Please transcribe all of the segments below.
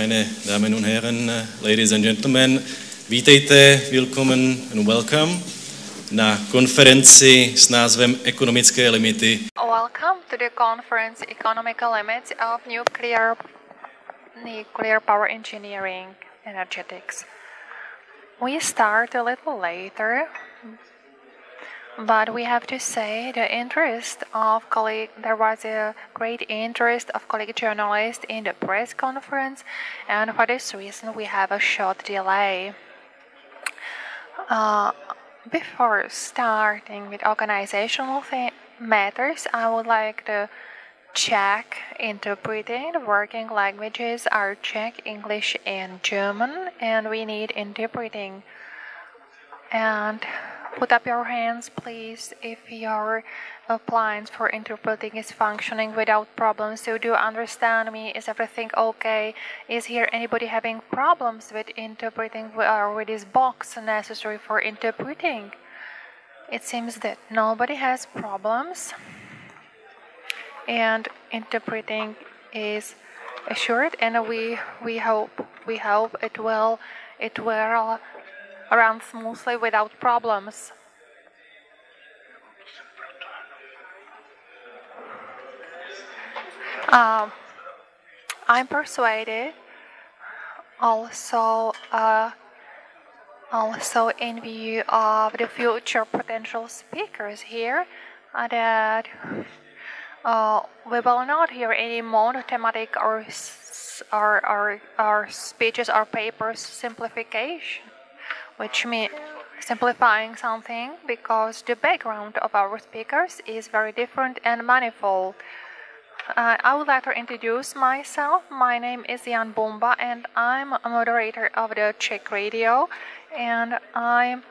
meine Damen und Herren, Ladies and Gentlemen, vítejte, willkommen and welcome na konferenci s názvem Ekonomické limity. Welcome to the conference Economical Limits of Nuclear Power Engineering Energetics. We start a little later, but we have to say there was a great interest of colleague journalists in the press conference, and for this reason we have a short delay. Before starting with organizational matters, I would like to check interpreting. The working languages are Czech, English, and German, and we need interpreting. And put up your hands, please, if your appliance for interpreting is functioning without problems. So do you understand me? Is everything okay? Is here anybody having problems with interpreting or with this box necessary for interpreting? It seems that nobody has problems, and interpreting is assured, and we hope it will run smoothly without problems. I'm persuaded also in view of the future potential speakers here that we will not hear any monothematic or speeches or papers simplification, which means simplifying something, because the background of our speakers is very different and manifold. I would like to introduce myself. My name is Jan Bomba, and I'm a moderator of the Czech radio, and I'm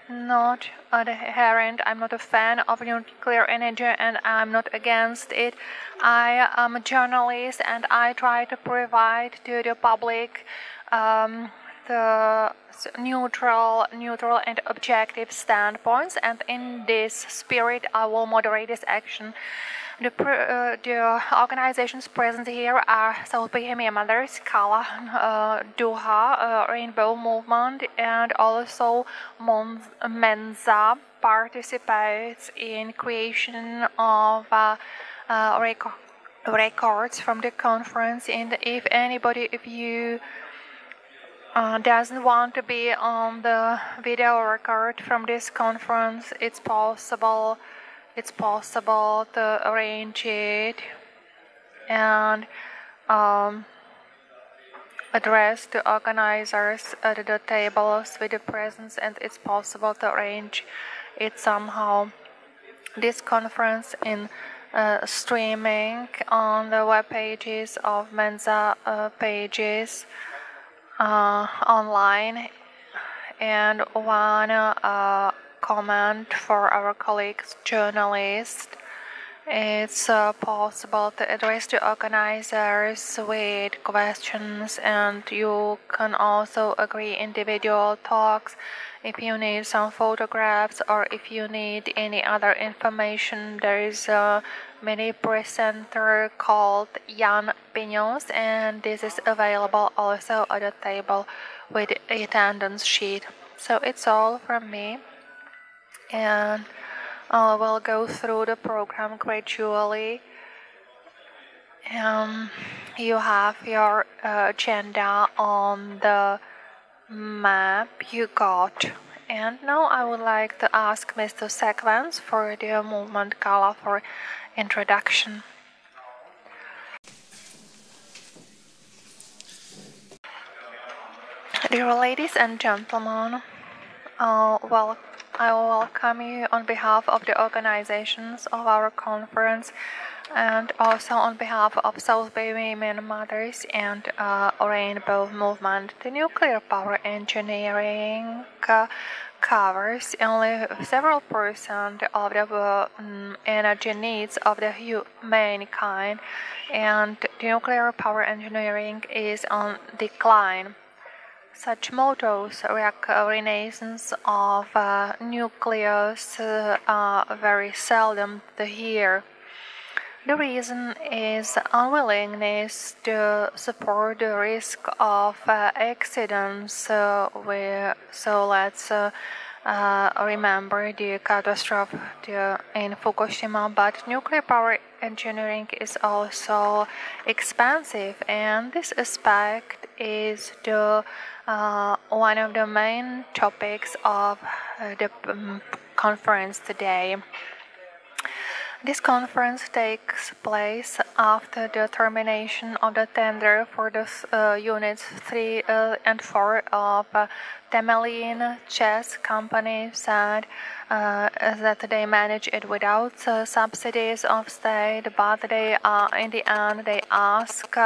not adherent, I'm not a fan of nuclear energy, and I'm not against it. I am a journalist, and I try to provide to the public the neutral and objective standpoints, and in this spirit I will moderate this action. The organizations present here are South Bohemia Mothers, Kala, Duha, Rainbow Movement, and also Mensa participates in creation of records from the conference. And if anybody of you doesn't want to be on the video record from this conference, it's possible to arrange it and address the organizers at the tables with the presence, and it's possible to arrange it somehow. This conference in streaming on the web pages of Mensa pages online, and one comment for our colleagues journalists: it's possible to address the organizers with questions, and you can also agree individual talks if you need some photographs or if you need any other information. There is a mini presenter called Jan Pinos, and this is available also at the table with the attendance sheet. So it's all from me, and we'll go through the program gradually. You have your agenda on the map you got. And now I would like to ask Mr. Sekvens for the movement Kala for introduction. Dear ladies and gentlemen, I welcome you on behalf of the organizations of our conference, and also on behalf of South Bohemian Mothers and Rainbow Movement. The nuclear power engineering covers only several percent of the energy needs of the humankind, and the nuclear power engineering is on decline. Such mottos, renaissance of nucleus, are very seldom to hear. The reason is unwillingness to support the risk of accidents. So let's remember the catastrophe in Fukushima. But nuclear power engineering is also expensive, and this aspect is one of the main topics of the conference today. This conference takes place after the termination of the tender for the units 3 and 4 of Temelin chess company said that they manage it without subsidies of state, but they in the end they asked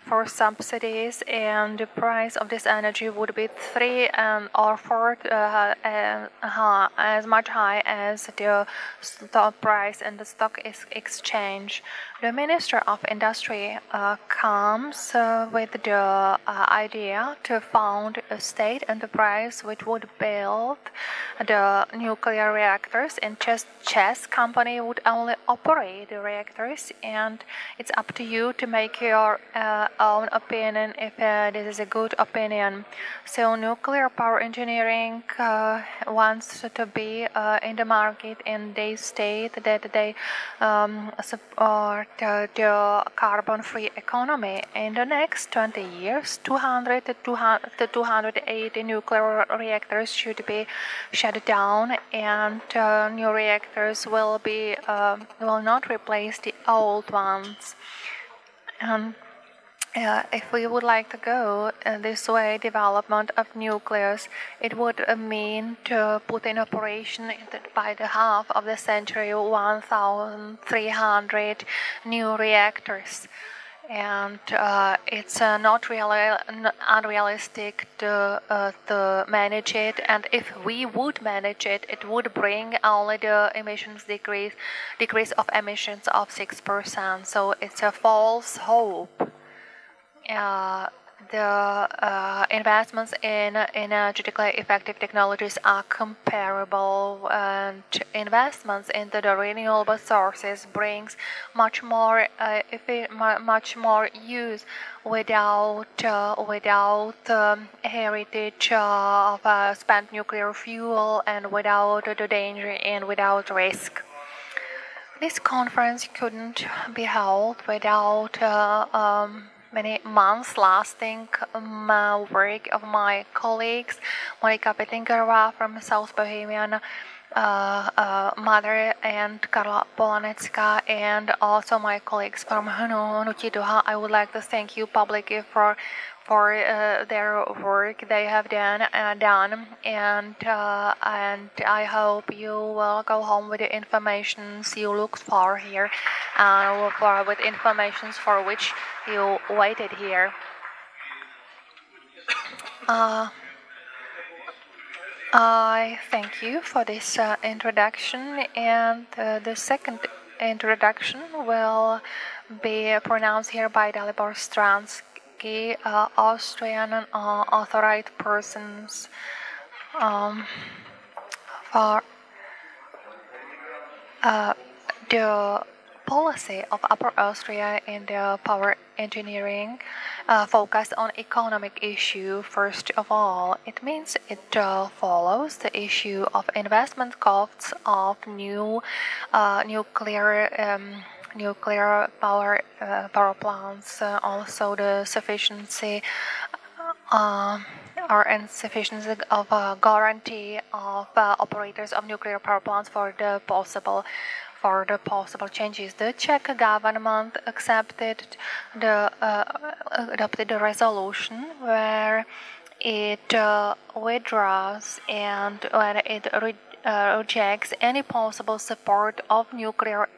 for subsidies, and the price of this energy would be 3 or 4 as much high as the stock price in the stock exchange. The Minister of Industry comes with the idea to found a state enterprise which would build the nuclear reactors, and chess company would only operate the reactors, and it's up to you to make your own opinion if this is a good opinion. So nuclear power engineering wants to be in the market, and they state that they support the carbon-free economy. In the next 20 years, 200 to 280 nuclear reactors should be shut down, and new reactors will not replace the old ones. If we would like to go this way, development of nucleus, it would mean to put in operation by the half of the century 1,300 new reactors. And it's not really unrealistic to manage it. And if we would manage it, it would bring only the emissions decrease of emissions of 6%. So it's a false hope. The investments in energetically effective technologies are comparable, and investments into the renewable sources brings much more use without heritage of spent nuclear fuel, and without the danger and without risk. This conference couldn't be held without many months lasting work of my colleagues, Monika Petingerová from South Bohemian Mother and Karla Polanecka, and also my colleagues from Hnutí Duha. I would like to thank you publicly for their work they have done, and I hope you will go home with the information you looked for here, with information for which you waited here. I thank you for this introduction, and the second introduction will be pronounced here by Dalibor Stransky, Austrian authorized persons for the policy of Upper Austria in the power engineering focused on economic issue. First of all, it means it follows the issue of investment costs of new nuclear power plants, also the sufficiency or insufficiency of guarantee of operators of nuclear power plants for the possible changes. The Czech government adopted the resolution where it withdraws and when it rejects any possible support of nuclear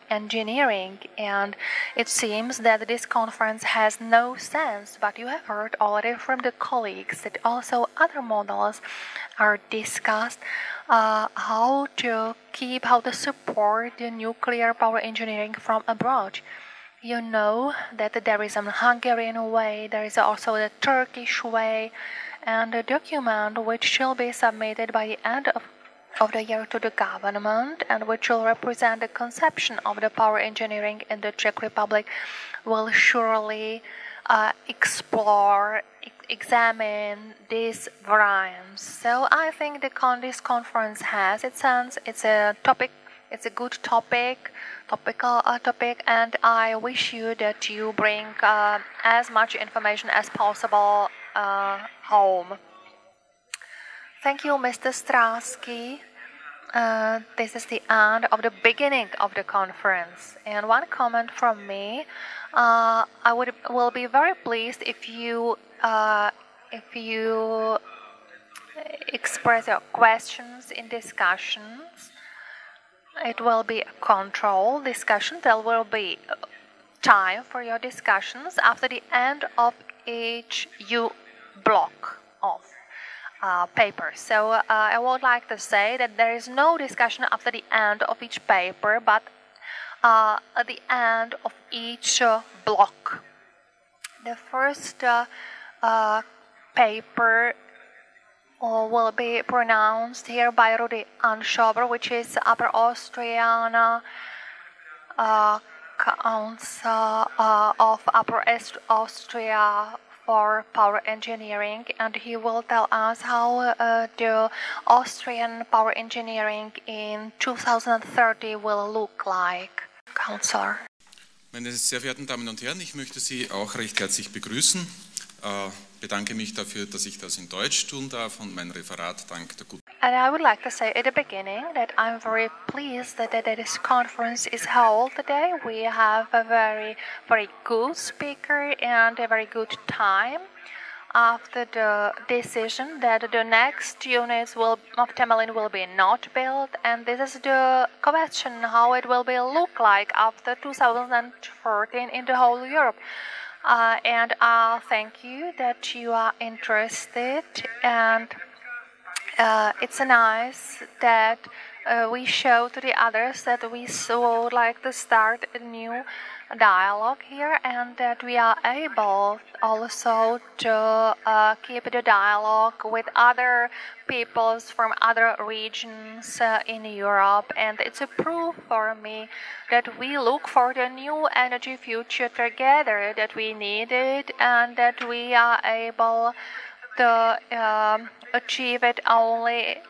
engineering, and it seems that this conference has no sense. But you have heard already from the colleagues that also other models are discussed, how to support the nuclear power engineering from abroad. You know that there is a Hungarian way, there is also the Turkish way, and a document which shall be submitted by the end of of the year to the government, and which will represent the conception of the power engineering in the Czech Republic, will surely examine these variants. So I think this conference has its sense. It's a topic. It's a good topical topic, and I wish you that you bring as much information as possible home. Thank you, Mr. Strasky. This is the end of the beginning of the conference. And one comment from me: I will be very pleased if you express your questions in discussions. It will be a control discussion. There will be time for your discussions after the end of each block of paper. So I would like to say that there is no discussion after the end of each paper, but at the end of each block. The first paper will be pronounced here by Rudy Anschober, which is Upper Austrian Council of Upper Austria for Power Engineering, and he will tell us how the Austrian power engineering in 2030 will look like. Councillor. Meine sehr verehrten Damen und Herren, ich möchte Sie auch recht herzlich begrüßen. Bedanke mich dafür, dass ich das in Deutsch tun darf und mein Referat dank der guten. And I would like to say at the beginning that I'm very pleased that this conference is held today. We have a very good speaker and a very good time after the decision that the next units of Temelin will be not built, and this is the question how it will be look like after 2014 in the whole Europe. And I'll thank you that you are interested, and it's nice that we show to the others that we would like to start a new dialogue here, and that we are able also to keep the dialogue with other peoples from other regions in Europe. And it's a proof for me that we look for the new energy future together, that we need it, and that we are able to achieve it only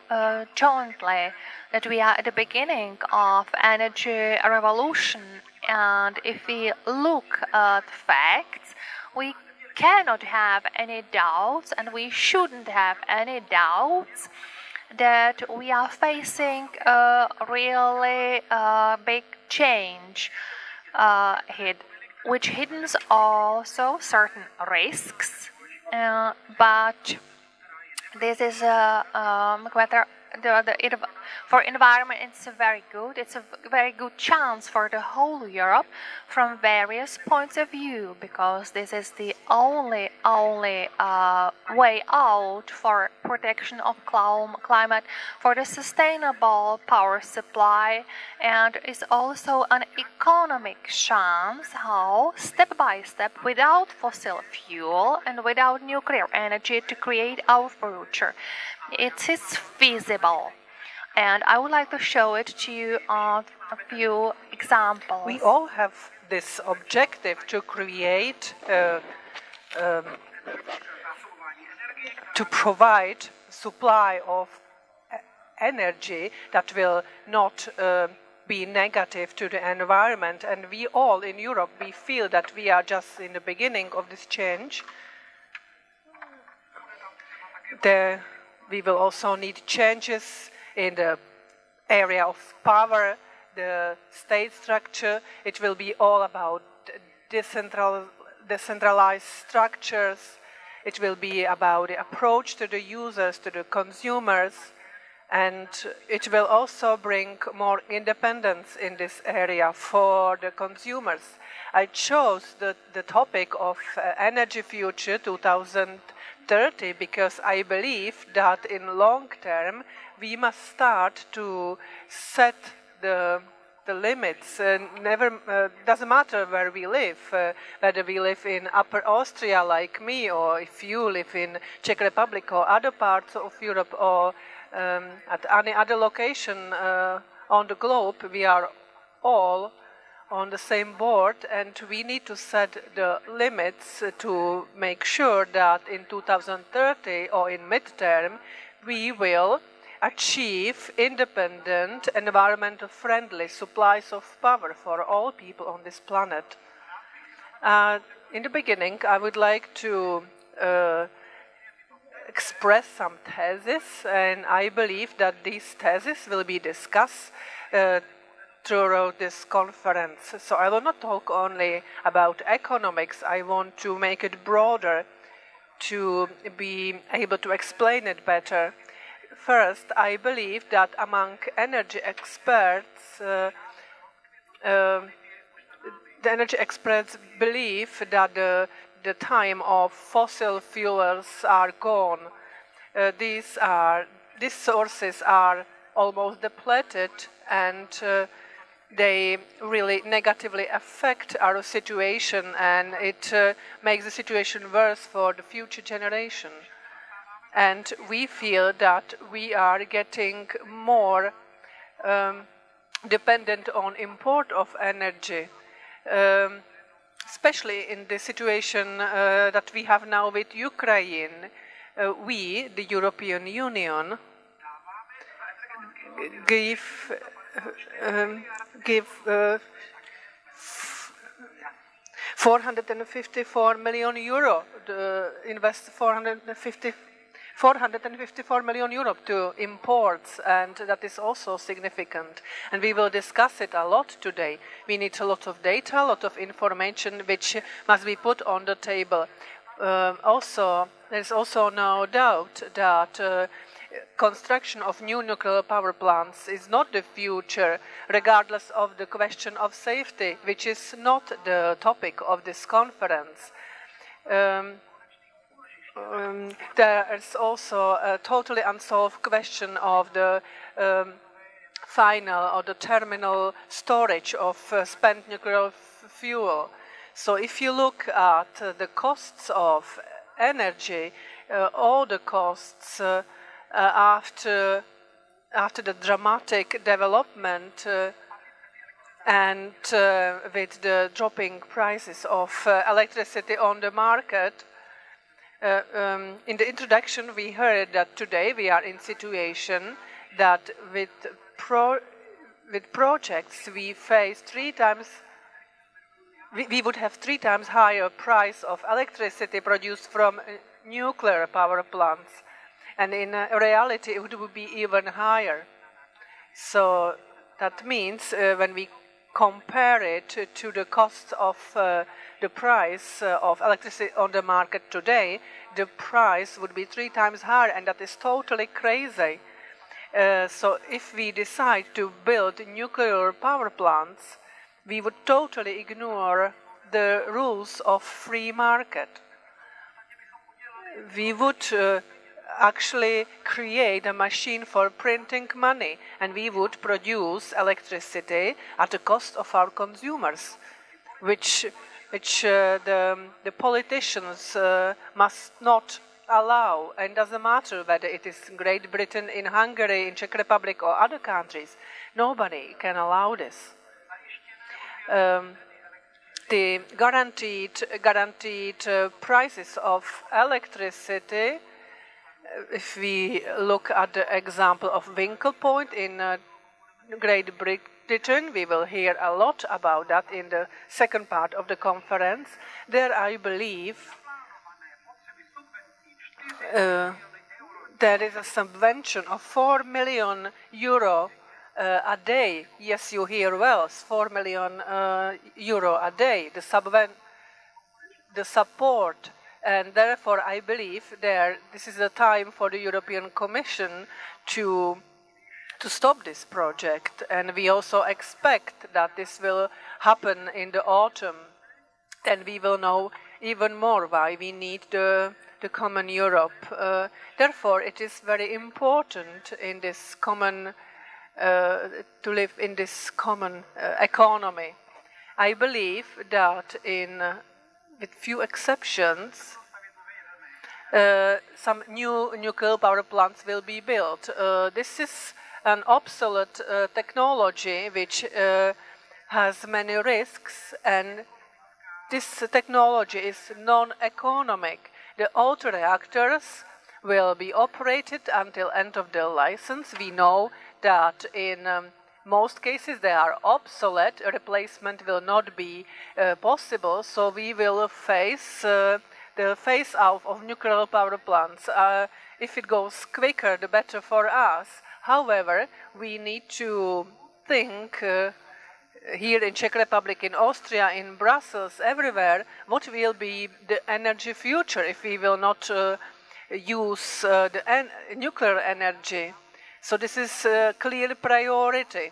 jointly, that we are at the beginning of energy revolution. And if we look at facts, we cannot have any doubts, and we shouldn't have any doubts that we are facing a really big change, which hides also certain risks, but this is whether for environment it's very good. It's a very good chance for the whole Europe from various points of view, because this is the only way out for protection of climate, for the sustainable power supply, and is also an economic chance how step by step, without fossil fuel and without nuclear energy, to create our future. It is feasible, and I would like to show it to you on a few examples. We all have this objective to create, to provide supply of energy that will not be negative to the environment. And we all in Europe, we feel that we are just in the beginning of this change. We will also need changes in the area of power, the state structure. It will be all about decentralized structures. It will be about the approach to the users, to the consumers, and it will also bring more independence in this area for the consumers. I chose the topic of energy future 2030 because I believe that in long term we must start to set the limits. Doesn't matter where we live, whether we live in Upper Austria like me, or if you live in Czech Republic or other parts of Europe, or at any other location on the globe, we are all on the same board, and we need to set the limits to make sure that in 2030 or in midterm we will achieve independent, environmental friendly supplies of power for all people on this planet. In the beginning, I would like to express some theses, and I believe that these theses will be discussed throughout this conference. So I will not talk only about economics. I want to make it broader to be able to explain it better. First, I believe that among energy experts, the energy experts believe that the time of fossil fuels are gone. These sources are almost depleted, and they really negatively affect our situation, and it makes the situation worse for the future generation. And we feel that we are getting more dependent on import of energy, especially in the situation that we have now with Ukraine. We, the European Union, give 454 million euro, invest 454 million euro to imports, and that is also significant. And we will discuss it a lot today. We need a lot of data, a lot of information which must be put on the table. Also, there is also no doubt that construction of new nuclear power plants is not the future, regardless of the question of safety, which is not the topic of this conference. There is also a totally unsolved question of the final or the terminal storage of spent nuclear fuel. So if you look at the costs of energy, all the costs after the dramatic development and with the dropping prices of electricity on the market, in the introduction we heard that today we are in a situation that with projects we face we would have 3 times higher price of electricity produced from nuclear power plants, and in reality it would be even higher. So that means when we compare it to the cost of the price of electricity on the market today, the price would be 3 times higher, and that is totally crazy. So if we decide to build nuclear power plants, we would totally ignore the rules of free market. We would actually create a machine for printing money, and we would produce electricity at the cost of our consumers, which the politicians must not allow. And doesn't matter whether it is Great Britain, in Hungary, in Czech Republic or other countries, nobody can allow this. The guaranteed prices of electricity, if we look at the example of Winkle Point in Great Britain, we will hear a lot about that in the second part of the conference. There, I believe, there is a subvention of 4 million euro a day. Yes, you hear well, 4 million euro a day, the support. And therefore, I believe this is the time for the European Commission to stop this project. And we also expect that this will happen in the autumn. And we will know even more why we need the common Europe. Therefore, it is very important in this common to live in this common economy. I believe that with few exceptions, some new nuclear power plants will be built. This is an obsolete technology which has many risks, and this technology is non-economic. The old reactors will be operated until end of their license. We know that in most cases they are obsolete. A replacement will not be possible, so we will face the phase out of nuclear power plants. If it goes quicker, the better for us. However, we need to think here in Czech Republic, in Austria, in Brussels, everywhere, what will be the energy future if we will not use the nuclear energy. So this is a clear priority.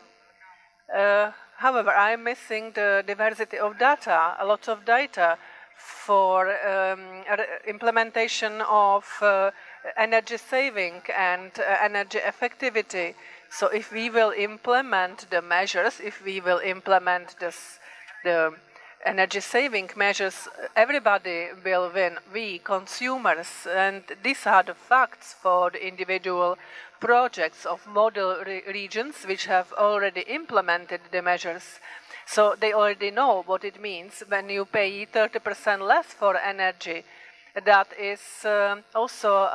However, I'm missing the diversity of data, a lot of data for implementation of energy saving and energy effectivity. So if we will implement the measures, if we will implement the energy saving measures, everybody will win, we consumers. And these are the facts for the individual projects of model regions which have already implemented the measures. So they already know what it means when you pay 30% less for energy. That is also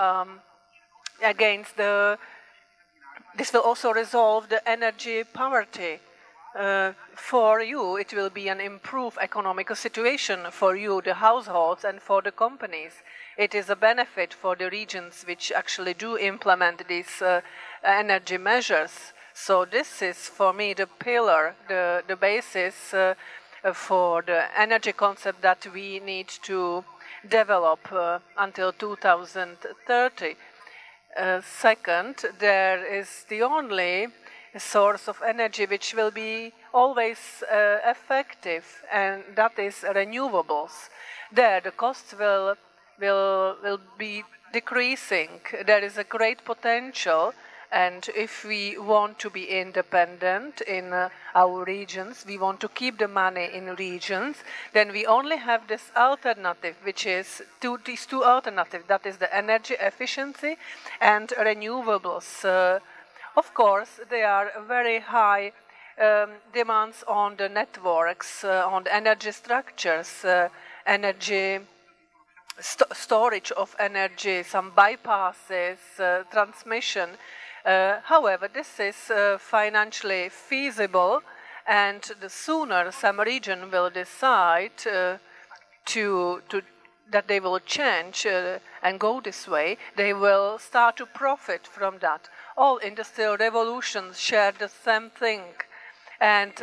against the... This will also resolve the energy poverty. For you, it will be an improved economical situation for you, the households, and for the companies. It is a benefit for the regions which actually do implement these energy measures. So this is, for me, the pillar, the basis for the energy concept that we need to develop until 2030. Second, there is the only source of energy which will be always effective, and that is renewables. There, the costs will be decreasing. There is a great potential, and if we want to be independent in our regions, we want to keep the money in regions, then we only have this alternative, which is these two alternatives, that is the energy efficiency and renewables. Of course, there are very high demands on the networks, on the energy structures, energy storage of energy, some bypasses, transmission. However, this is financially feasible, and the sooner some region will decide that they will change and go this way, they will start to profit from that. All industrial revolutions share the same thing. And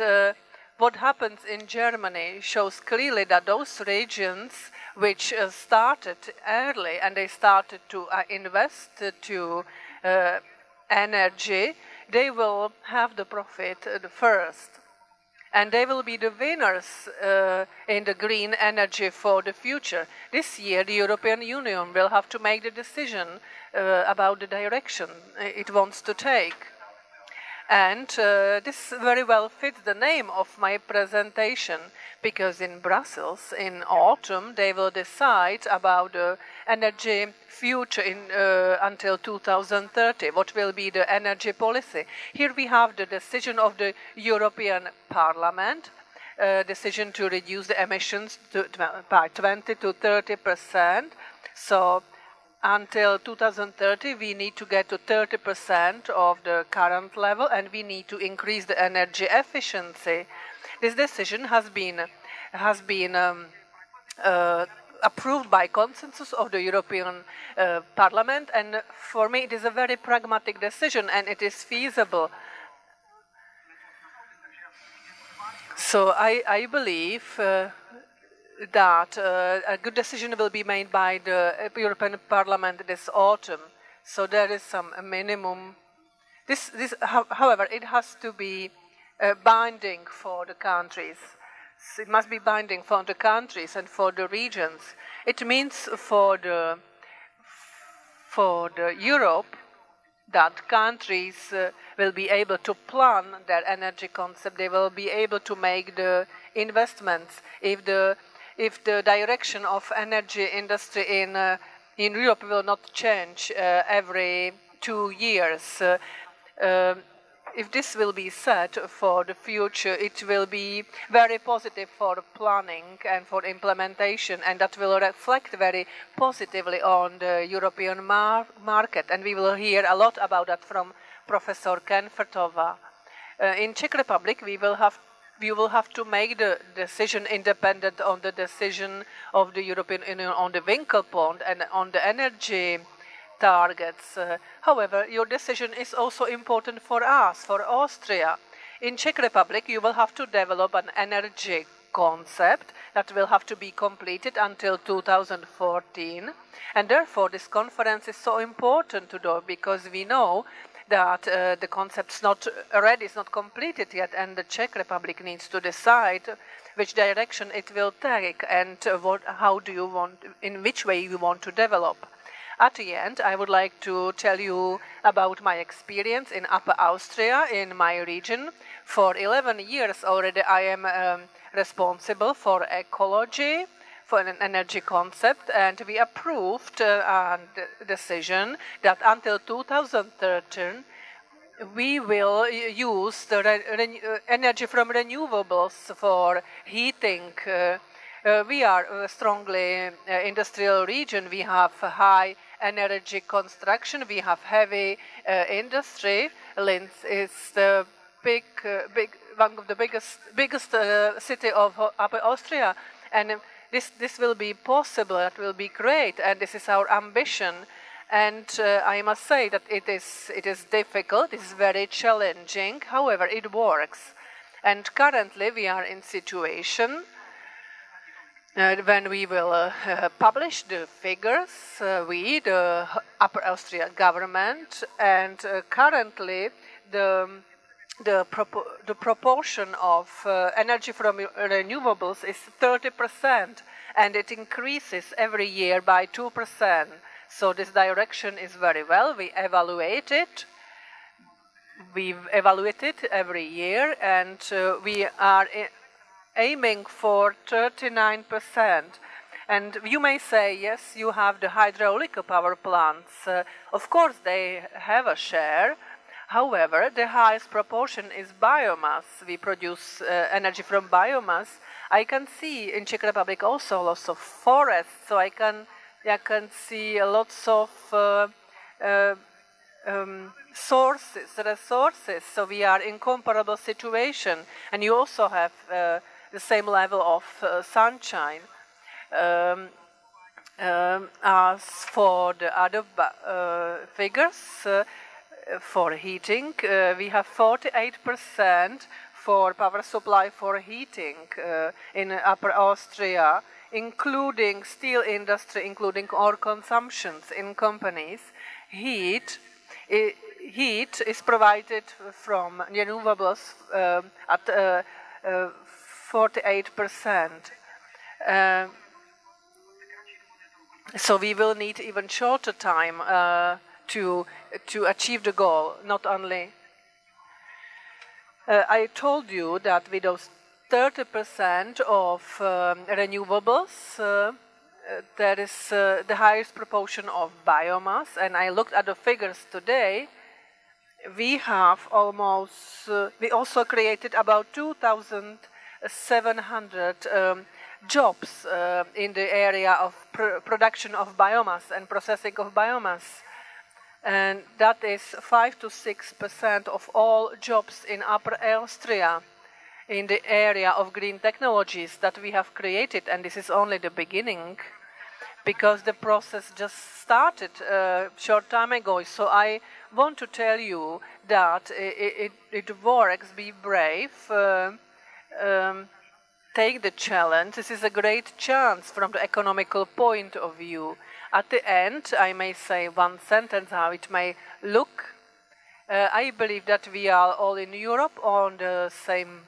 what happens in Germany shows clearly that those regions which started early and they started to invest to energy, they will have the profit first. And they will be the winners in the green energy for the future. This year, the European Union will have to make the decision about the direction it wants to take. And this very well fits the name of my presentation, because in Brussels, in autumn, they will decide about the energy future until 2030, what will be the energy policy. Here we have the decision of the European Parliament, decision to reduce the emissions by 20 to 30%. So until 2030, we need to get to 30% of the current level, and we need to increase the energy efficiency. This decision has been approved by consensus of the European Parliament, and for me it is a very pragmatic decision, and it is feasible. So I believe that a good decision will be made by the European Parliament this autumn. So there is some minimum. However, it has to be binding for the countries. It must be binding for the countries and for the regions. It means for the Europe that countries will be able to plan their energy concept. They will be able to make the investments. If the direction of energy industry in in Europe will not change every 2 years. If this will be set for the future, it will be very positive for planning and for implementation, and that will reflect very positively on the European market. And we will hear a lot about that from Professor Kenfertova. In Czech Republic, we will have to make the decision independent on the decision of the European Union on the Winkel Pond and on the energy targets. However, your decision is also important for us, for Austria. In Czech Republic, you will have to develop an energy concept that will have to be completed until 2014. And therefore, this conference is so important to do, because we know that the concept's not ready, it's not completed yet, and the Czech Republic needs to decide which direction it will take and in which way you want to develop. At the end, I would like to tell you about my experience in Upper Austria, in my region. For 11 years already, I am responsible for ecology, for an energy concept, and we approved a decision that until 2013, we will use the energy from renewables for heating. We are a strongly industrial region. We have high energy construction. We have heavy industry. Linz is the one of the biggest city of Upper Austria, and this will be possible. That will be great, and this is our ambition. And I must say that it is difficult. It is very challenging. However, it works. And currently, we are in situation when we will publish the figures, the Upper Austria government, and currently the proportion of energy from renewables is 30%, and it increases every year by 2%. So this direction is very well. We evaluate it. We evaluate it every year, and we are aiming for 39%. And you may say, yes, you have the hydraulic power plants. Of course, they have a share. However, the highest proportion is biomass. We produce energy from biomass. I can see in Czech Republic also lots of forests, so I can see lots of resources. So we are in comparable situation, and you also have the same level of sunshine. As for the other figures, for heating, we have 48% for power supply for heating in Upper Austria, including steel industry, including all consumptions in companies. Heat is provided from renewables at 48%. So we will need even shorter time to achieve the goal. Not only I told you that with those 30% of renewables, there is the highest proportion of biomass, and I looked at the figures today. We have we also created about 2,700 jobs in the area of production of biomass and processing of biomass. And that is 5 to 6% of all jobs in Upper Austria in the area of green technologies that we have created. And this is only the beginning, because the process just started a short time ago. So I want to tell you that it works. Be brave. Take the challenge. This is a great chance from the economical point of view. At the end, I may say one sentence how it may look. I believe that we are all in Europe on the same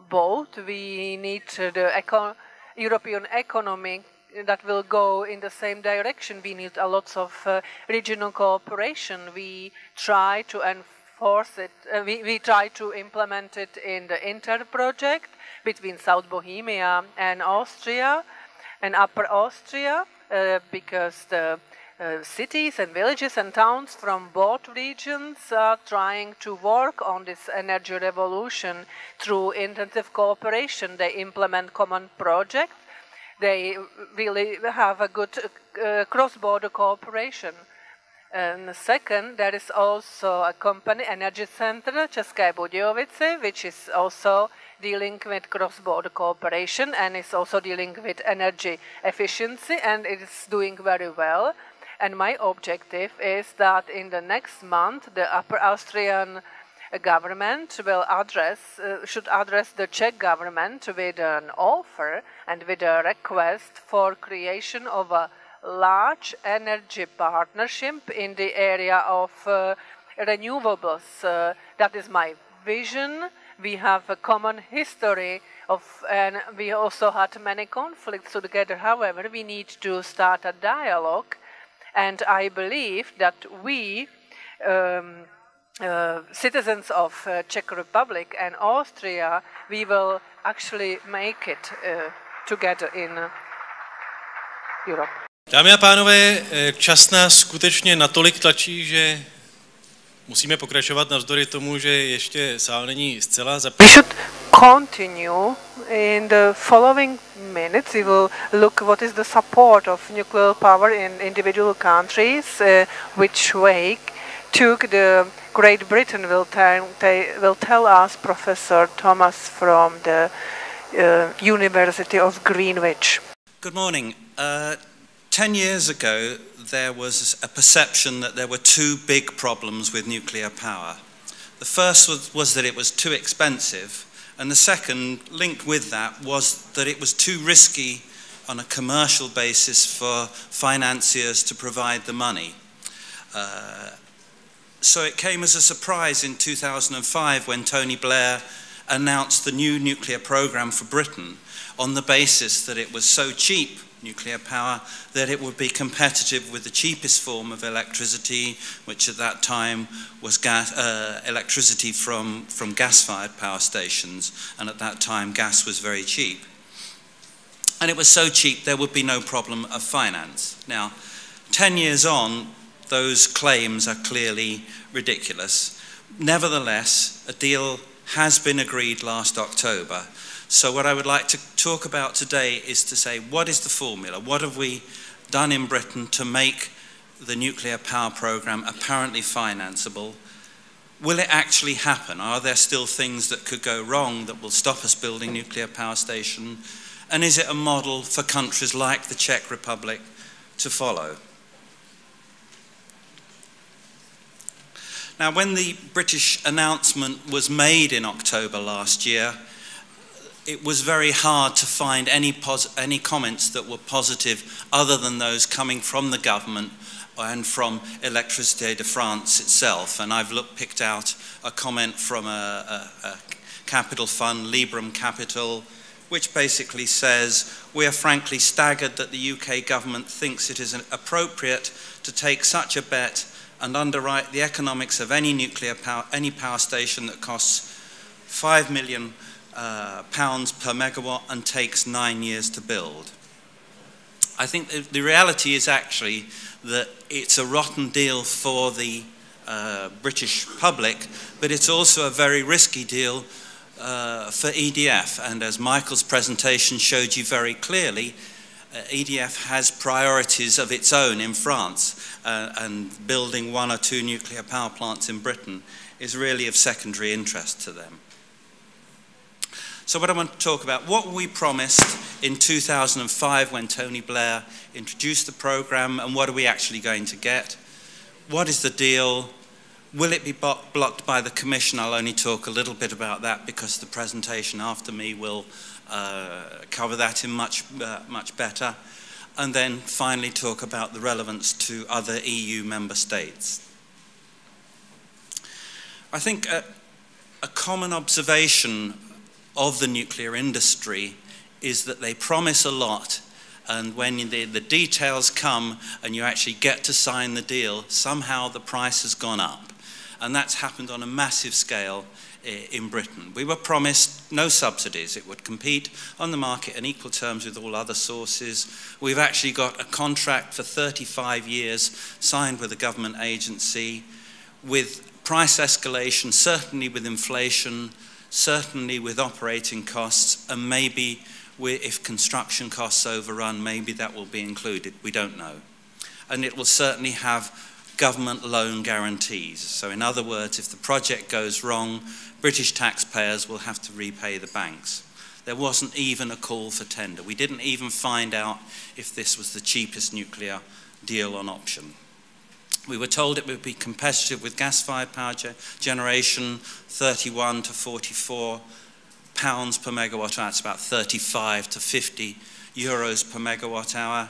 boat. We need the European economy that will go in the same direction. We need a lot of regional cooperation. We try to enforce it. We try to implement it in the Inter project between South Bohemia and Austria and Upper Austria. because the cities and villages and towns from both regions are trying to work on this energy revolution through intensive cooperation. They implement common projects. They really have a good cross-border cooperation. And second, there is also a company, Energy Center České Budějovice, which is also dealing with cross-border cooperation and is also dealing with energy efficiency, and it is doing very well. And my objective is that in the next month, the Upper Austrian government will should address the Czech government with an offer and with a request for creation of a large energy partnership in the area of renewables. That is my vision. We have a common history and we also had many conflicts together. However, we need to start a dialogue. And I believe that we, citizens of Czech Republic and Austria, we will actually make it together in Europe. Dámy a pánové, čas nás skutečně natolik tlačí, že musíme pokračovat navzdory tomu, že ještě sál není zcela We should continue. In the following minutes, we will look what is the support of nuclear power in individual countries, which way took the Great Britain will tell us Professor Thomas from the University of Greenwich. Good morning. 10 years ago, there was a perception that there were two big problems with nuclear power. The first was that it was too expensive, and the second, linked with that, was that it was too risky on a commercial basis for financiers to provide the money. So it came as a surprise in 2005 when Tony Blair announced the new nuclear program for Britain on the basis that it was so cheap, nuclear power, that it would be competitive with the cheapest form of electricity, which at that time was electricity from gas-fired power stations, and at that time gas was very cheap. And it was so cheap there would be no problem of finance. Now, 10 years on, those claims are clearly ridiculous. Nevertheless, a deal has been agreed last October. So what I would like to talk about today is to say, what is the formula? What have we done in Britain to make the nuclear power program apparently financeable? Will it actually happen? Are there still things that could go wrong that will stop us building nuclear power station? And is it a model for countries like the Czech Republic to follow? Now, when the British announcement was made in October last year, it was very hard to find any comments that were positive other than those coming from the government and from Électricité de France itself. And I've picked out a comment from a capital fund, Librum Capital, which basically says, "We are frankly staggered that the UK government thinks it is appropriate to take such a bet and underwrite the economics of any power station that costs £5 million per megawatt and takes 9 years to build." I think the reality is actually that it's a rotten deal for the British public, but it's also a very risky deal for EDF. And as Michael's presentation showed you very clearly, EDF has priorities of its own in France, and building 1 or 2 nuclear power plants in Britain is really of secondary interest to them. So what I want to talk about, what we promised in 2005 when Tony Blair introduced the program, and what are we actually going to get? What is the deal? Will it be blocked by the Commission? I'll only talk a little bit about that because the presentation after me will cover that in much better. And then finally talk about the relevance to other EU member states. I think a common observation of the nuclear industry is that they promise a lot, and when the details come and you actually get to sign the deal, somehow the price has gone up. And that's happened on a massive scale in Britain. We were promised no subsidies. It would compete on the market in equal terms with all other sources. We've actually got a contract for 35 years signed with a government agency with price escalation, certainly with inflation, certainly with operating costs, and maybe if construction costs overrun, maybe that will be included. We don't know. And it will certainly have government loan guarantees. So in other words, if the project goes wrong, British taxpayers will have to repay the banks. There wasn't even a call for tender. We didn't even find out if this was the cheapest nuclear deal on option. We were told it would be competitive with gas-fired power generation, 31 to 44 pounds per megawatt hour. It's about 35 to 50 euros per megawatt hour.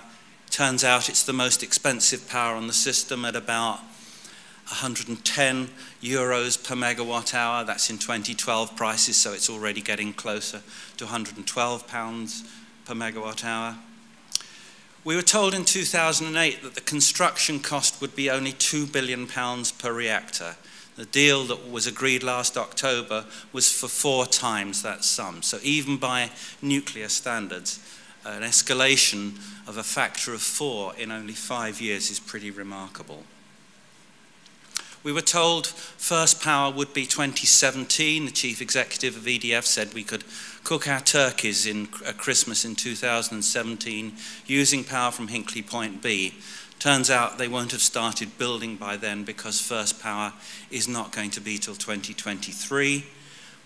Turns out it's the most expensive power on the system at about 110 euros per megawatt hour. That's in 2012 prices, so it's already getting closer to 112 pounds per megawatt hour. We were told in 2008 that the construction cost would be only £2 billion per reactor. The deal that was agreed last October was for 4 times that sum. So even by nuclear standards, an escalation of a factor of 4 in only 5 years is pretty remarkable. We were told first power would be 2017. The chief executive of EDF said we could cook our turkeys at Christmas in 2017 using power from Hinkley Point B. Turns out they won't have started building by then because first power is not going to be till 2023.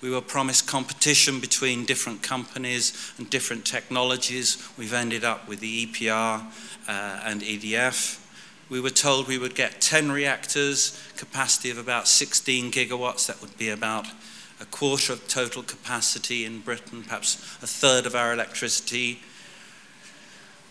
We were promised competition between different companies and different technologies. We've ended up with the EPR and EDF. We were told we would get 10 reactors, capacity of about 16 gigawatts. That would be about a quarter of total capacity in Britain, perhaps a third of our electricity.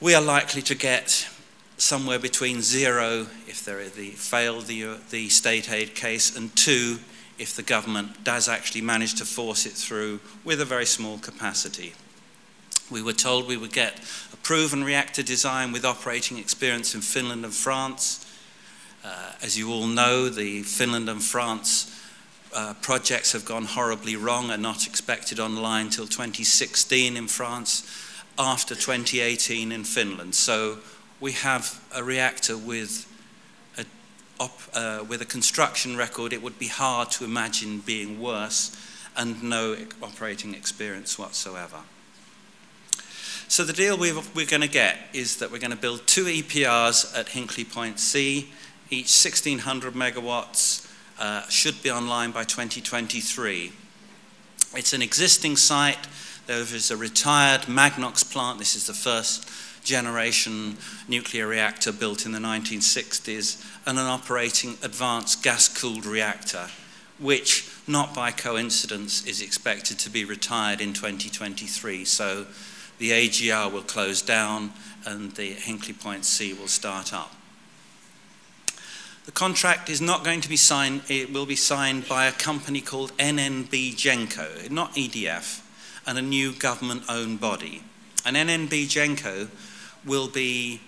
We are likely to get somewhere between 0 if they fail the state aid case, and 2 if the government does actually manage to force it through with a very small capacity. We were told we would get a proven reactor design with operating experience in Finland and France. As you all know, the Finland and France projects have gone horribly wrong and not expected online till 2016 in France, after 2018 in Finland. So we have a reactor with a construction record it would be hard to imagine being worse, and no operating experience whatsoever. So the deal we're going to get is that we're going to build 2 EPRs at Hinkley Point C, each 1600 megawatts, should be online by 2023. It's an existing site. There is a retired Magnox plant. This is the first generation nuclear reactor built in the 1960s, and an operating advanced gas-cooled reactor, which, not by coincidence, is expected to be retired in 2023. So the AGR will close down and the Hinkley Point C will start up. The contract is not going to be signed, it will be signed by a company called NNB Genco, not EDF, and a new government-owned body. And NNB Genco will be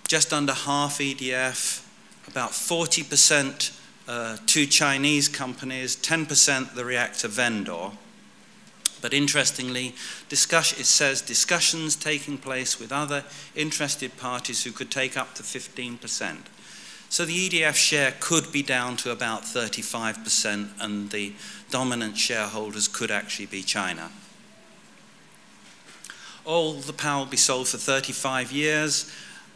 just under half EDF, about 40% to Chinese companies, 10% the reactor vendor. But interestingly, it says discussions taking place with other interested parties who could take up to 15%. So the EDF share could be down to about 35%, and the dominant shareholders could actually be China. All the power will be sold for 35 years.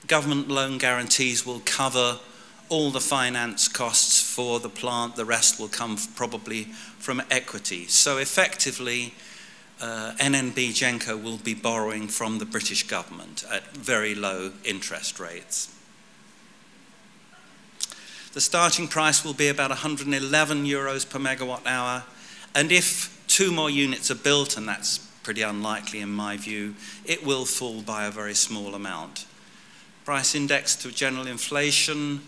Government loan guarantees will cover all the finance costs for the plant. The rest will come probably from equity. So effectively, NNB Genco will be borrowing from the British government at very low interest rates. The starting price will be about 111 euros per megawatt hour, and if 2 more units are built, and that's pretty unlikely in my view, it will fall by a very small amount. Price index to general inflation,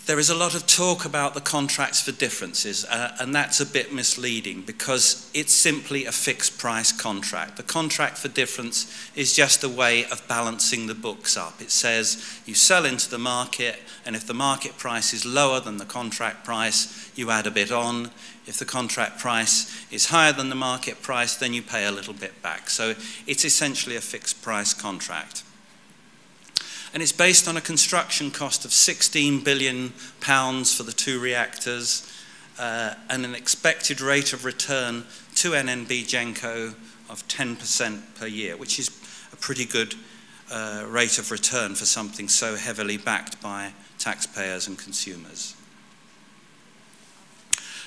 There is a lot of talk about the contracts for differences, and that's a bit misleading because it's simply a fixed price contract. The contract for difference is just a way of balancing the books up. It says you sell into the market, and if the market price is lower than the contract price, you add a bit on. If the contract price is higher than the market price, then you pay a little bit back. So it's essentially a fixed price contract. And it's based on a construction cost of £16 billion for the 2 reactors and an expected rate of return to NNB Genco of 10% per year, which is a pretty good rate of return for something so heavily backed by taxpayers and consumers.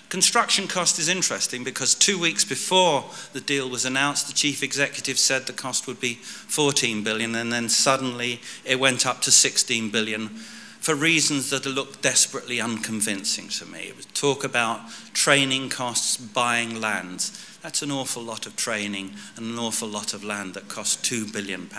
Construction cost is interesting because 2 weeks before the deal was announced, the chief executive said the cost would be 14 billion, and then suddenly it went up to 16 billion for reasons that looked desperately unconvincing to me. It was talk about training costs, buying lands. That's an awful lot of training and an awful lot of land that cost £2 billion.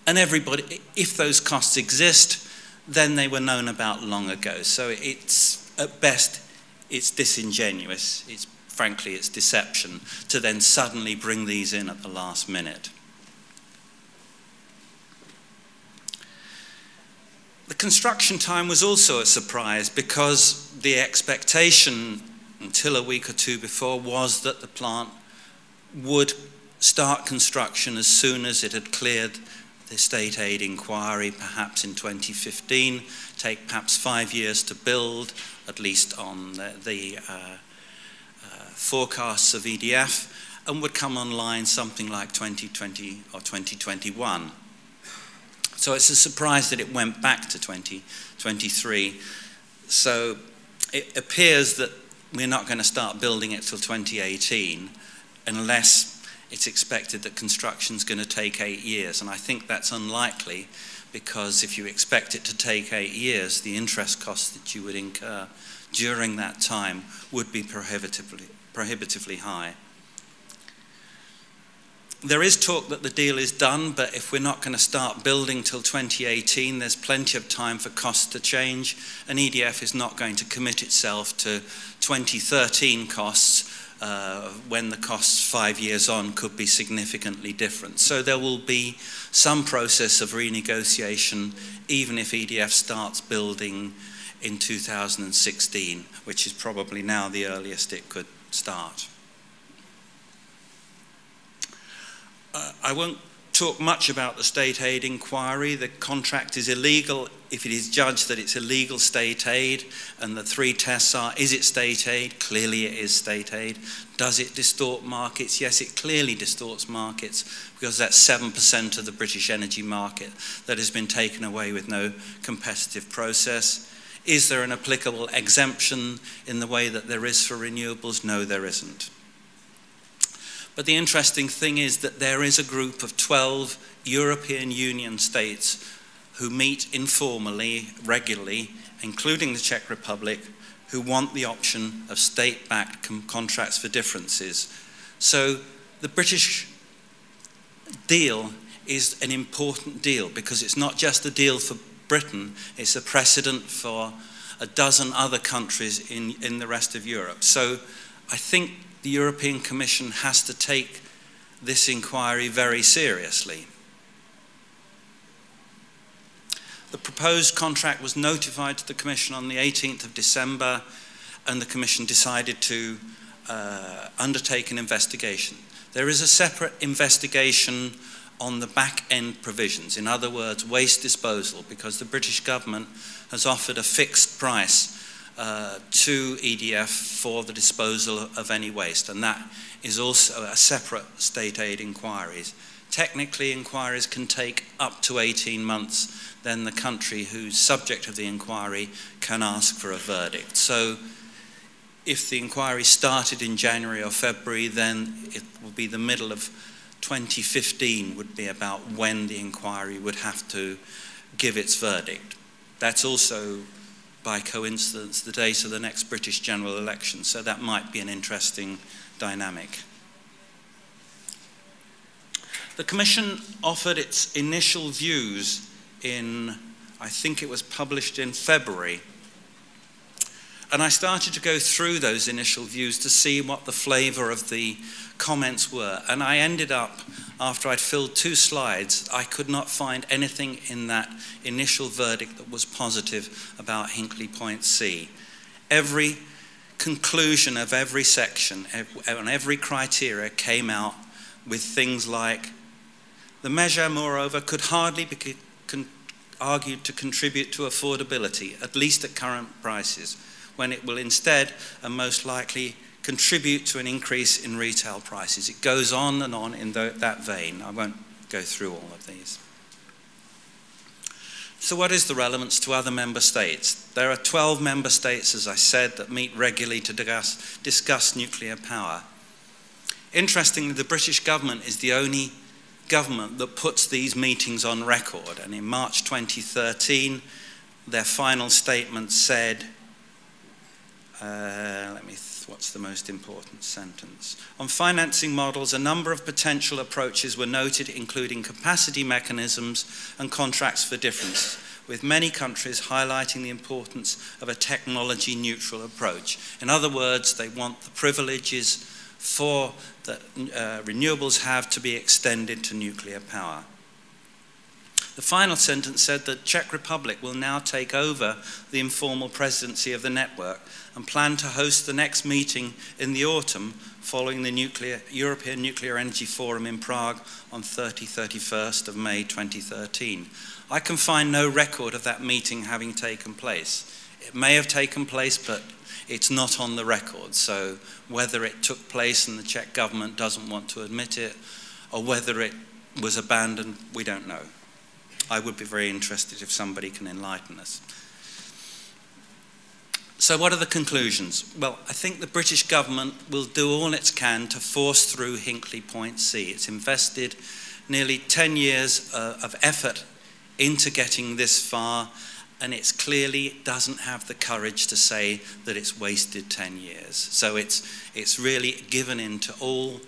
And everybody, if those costs exist, then they were known about long ago. So it's, at best, it's disingenuous. Frankly, it's deception to then suddenly bring these in at the last minute. The construction time was also a surprise because the expectation until a week or two before was that the plant would start construction as soon as it had cleared the state aid inquiry, perhaps in 2015, take perhaps 5 years to build, at least on the forecasts of EDF, and would come online something like 2020 or 2021. So it's a surprise that it went back to 2023. So it appears that we're not going to start building it till 2018 unless it's expected that construction's going to take 8 years, and I think that's unlikely because if you expect it to take 8 years, the interest costs that you would incur during that time would be prohibitively high. There is talk that the deal is done, but if we're not going to start building till 2018, there's plenty of time for costs to change, and EDF is not going to commit itself to 2013 costs when the costs 5 years on could be significantly different. So there will be some process of renegotiation even if EDF starts building in 2016, which is probably now the earliest it could start. I won't talk much about the state aid inquiry. The contract is illegal if it is judged that it's illegal state aid, and the 3 tests are, is it state aid? Clearly it is state aid. Does it distort markets? Yes, it clearly distorts markets because that's 7% of the British energy market that has been taken away with no competitive process. Is there an applicable exemption in the way that there is for renewables? No, there isn't. But the interesting thing is that there is a group of 12 European Union states who meet informally, regularly, including the Czech Republic, who want the option of state-backed contracts for differences. So the British deal is an important deal because it's not just a deal for Britain, it's a precedent for a dozen other countries in the rest of Europe. So I think the European Commission has to take this inquiry very seriously. The proposed contract was notified to the Commission on the 18th of December, and the Commission decided to undertake an investigation. There is a separate investigation on the back-end provisions, in other words, waste disposal, because the British government has offered a fixed price to EDF for the disposal of any waste, and that is also a separate state aid inquiry. Technically, inquiries can take up to 18 months, then the country who's subject of the inquiry can ask for a verdict. So if the inquiry started in January or February, then it will be the middle of 2015 would be about when the inquiry would have to give its verdict. That's also, by coincidence, the date of the next British general election, so that might be an interesting dynamic. The Commission offered its initial views in, I think it was published in February. And I started to go through those initial views to see what the flavor of the comments were. And I ended up, after I'd filled 2 slides, I could not find anything in that initial verdict that was positive about Hinkley Point C. Every conclusion of every section and every criteria came out with things like, the measure, moreover, could hardly be argued to contribute to affordability, at least at current prices, when it will instead and most likely contribute to an increase in retail prices. It goes on and on in that vein. I won't go through all of these. So what is the relevance to other member states? There are 12 member states, as I said, that meet regularly to discuss nuclear power. Interestingly, the British government is the only government that puts these meetings on record. And in March 2013, their final statement said, what's the most important sentence? On financing models, a number of potential approaches were noted, including capacity mechanisms and contracts for difference, with many countries highlighting the importance of a technology-neutral approach. In other words, they want the privileges for that renewables have to be extended to nuclear power. The final sentence said that Czech Republic will now take over the informal presidency of the network and plan to host the next meeting in the autumn following the European Nuclear Energy Forum in Prague on 31st of May 2013. I can find no record of that meeting having taken place. It may have taken place, but it's not on the record. So whether it took place and the Czech government doesn't want to admit it, or whether it was abandoned, we don't know. I would be very interested if somebody can enlighten us. So what are the conclusions? Well, I think the British government will do all it can to force through Hinkley Point C. It's invested nearly 10 years of effort into getting this far, and it clearly doesn't have the courage to say that it's wasted 10 years. So it's really given in to all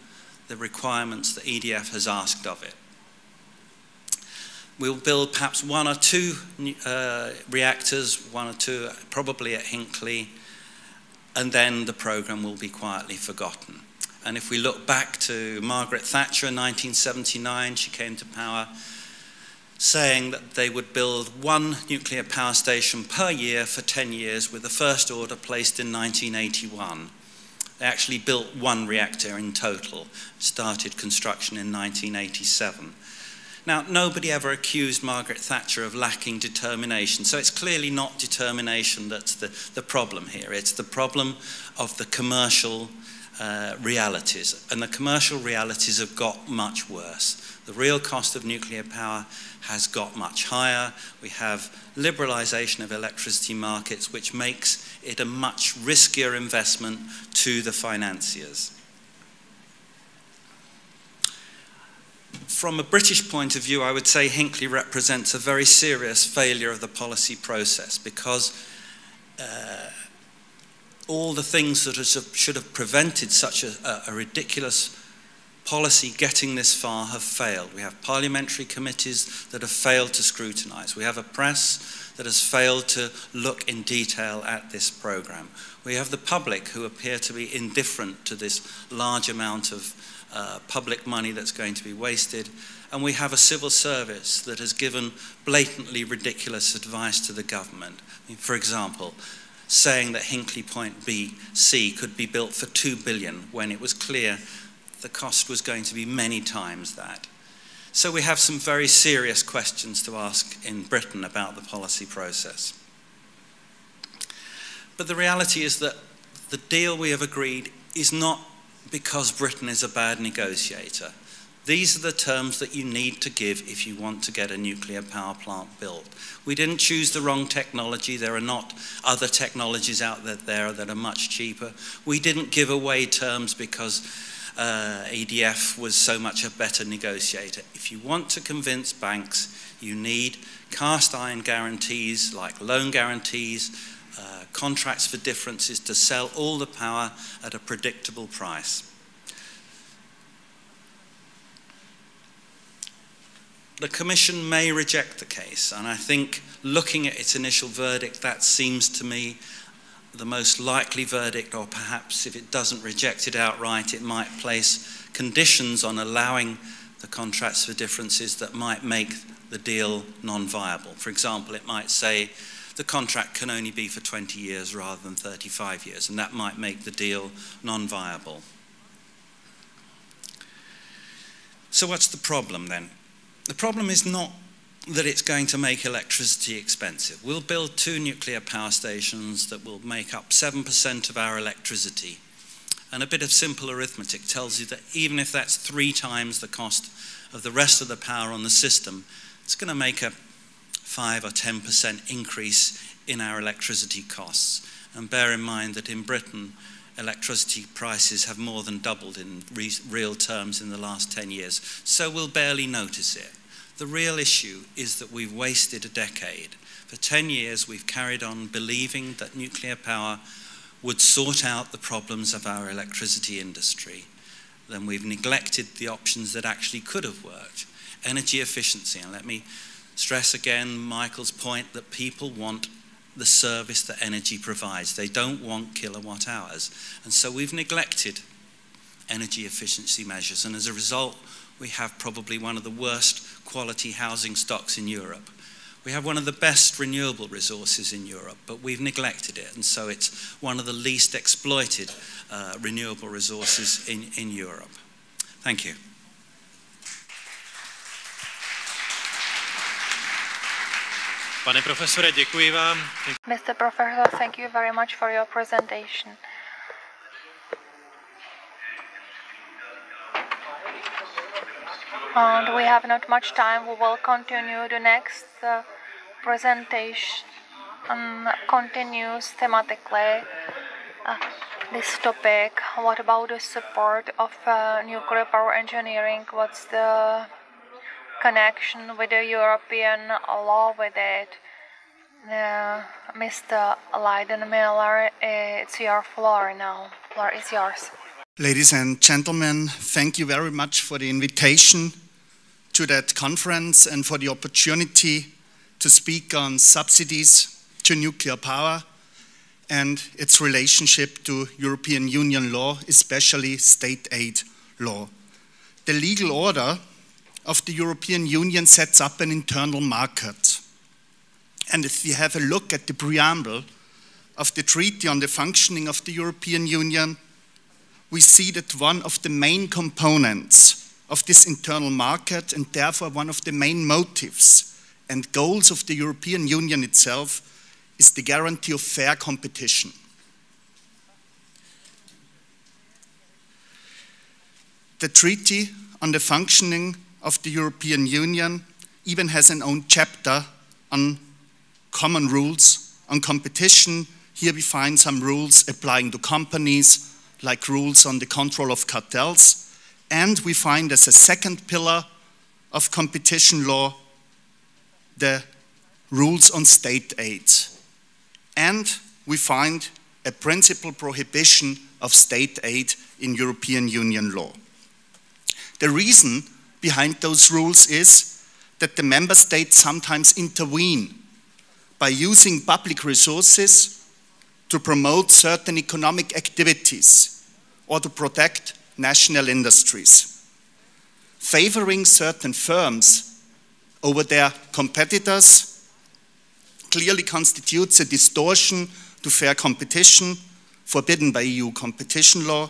the requirements that EDF has asked of it. We'll build perhaps 1 or 2 reactors, 1 or 2 probably at Hinkley, and then the programme will be quietly forgotten. And if we look back to Margaret Thatcher in 1979, she came to power saying that they would build 1 nuclear power station per year for 10 years, with the first order placed in 1981. They actually built 1 reactor in total, started construction in 1987. Now, nobody ever accused Margaret Thatcher of lacking determination, so it's clearly not determination that's the problem here. It's the problem of the commercial realities, and the commercial realities have got much worse. The real cost of nuclear power has got much higher. We have liberalisation of electricity markets, which makes it a much riskier investment to the financiers. From a British point of view, I would say Hinkley represents a very serious failure of the policy process, because all the things that should have prevented such a ridiculous policy getting this far have failed. We have parliamentary committees that have failed to scrutinise. We have a press that has failed to look in detail at this programme. We have the public who appear to be indifferent to this large amount of public money that's going to be wasted, and we have a civil service that has given blatantly ridiculous advice to the government. I mean, for example, saying that Hinkley Point C could be built for $2 billion when it was clear the cost was going to be many times that. So we have some very serious questions to ask in Britain about the policy process. But the reality is that the deal we have agreed is not because Britain is a bad negotiator. These are the terms that you need to give if you want to get a nuclear power plant built. We didn't choose the wrong technology. There are not other technologies out there that are much cheaper. We didn't give away terms because EDF was so much a better negotiator. If you want to convince banks, you need cast iron guarantees like loan guarantees, contracts for differences to sell all the power at a predictable price. the Commission may reject the case, and I think looking at its initial verdict, that seems to me the most likely verdict, or perhaps if it doesn't reject it outright, it might place conditions on allowing the contracts for differences that might make the deal non-viable. For example, it might say the contract can only be for 20 years rather than 35 years, and that might make the deal non-viable. So what's the problem then? The problem is not that it's going to make electricity expensive. We'll build 2 nuclear power stations that will make up 7% of our electricity. And a bit of simple arithmetic tells you that even if that's 3 times the cost of the rest of the power on the system, it's going to make a 5 or 10% increase in our electricity costs. And bear in mind that in Britain, electricity prices have more than doubled in real terms in the last 10 years. So we'll barely notice it. The real issue is that we've wasted a decade. For 10 years, we've carried on believing that nuclear power would sort out the problems of our electricity industry. Then we've neglected the options that actually could have worked. Energy efficiency, and let me stress again Michael's point that people want the service that energy provides. They don't want kilowatt hours. And so we've neglected energy efficiency measures, and as a result, we have probably one of the worst quality housing stocks in Europe. We have one of the best renewable resources in Europe, but we've neglected it, and so it's one of the least exploited renewable resources in Europe. Thank you. Pane profesore, děkuji vám. Mr. Professor, thank you very much for your presentation. And we have not much time. We will continue the next presentation continues thematically this topic. What about the support of nuclear power engineering? What's the connection with the European law with it? Mr. Leidenmiller, it's your floor now. Floor is yours. Ladies and gentlemen, thank you very much for the invitation to that conference and for the opportunity to speak on subsidies to nuclear power and its relationship to European Union law, especially state aid law. The legal order of the European Union sets up an internal market. And if you have a look at the preamble of the Treaty on the Functioning of the European Union, we see that one of the main components of this internal market, and therefore one of the main motives and goals of the European Union itself, is the guarantee of fair competition. The Treaty on the Functioning of the European Union even has an own chapter on common rules on competition. Here we find some rules applying to companies, like rules on the control of cartels, and we find as a second pillar of competition law the rules on state aid. And we find a principal prohibition of state aid in European Union law. The reason behind those rules is that the member states sometimes intervene by using public resources to promote certain economic activities or to protect national industries. Favoring certain firms over their competitors clearly constitutes a distortion to fair competition forbidden by EU competition law,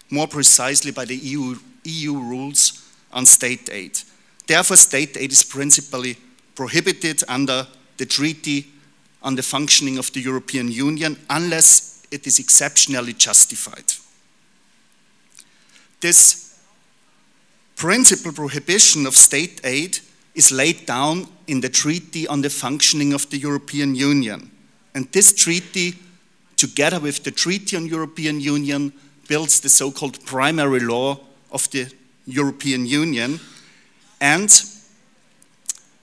more precisely by the EU rules on state aid. Therefore, state aid is principally prohibited under the Treaty on the Functioning of the European Union unless it is exceptionally justified. This principal prohibition of state aid is laid down in the Treaty on the Functioning of the European Union. And this treaty, together with the Treaty on European Union, builds the so-called primary law of the European Union. And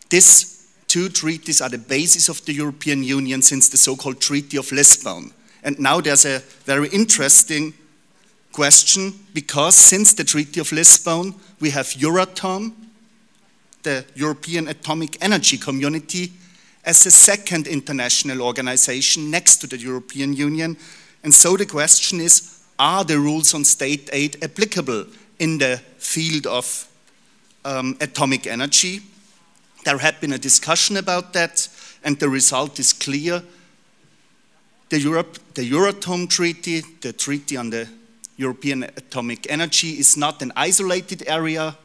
these two treaties are the basis of the European Union since the so-called Treaty of Lisbon. And now there's a very interesting question, because since the Treaty of Lisbon, we have Euratom, the European Atomic Energy Community as a second international organization next to the European Union. And so the question is, are the rules on state aid applicable in the field of atomic energy? There had been a discussion about that, and the result is clear. The Euratom Treaty, the Treaty on the European Atomic Energy, is not an isolated area,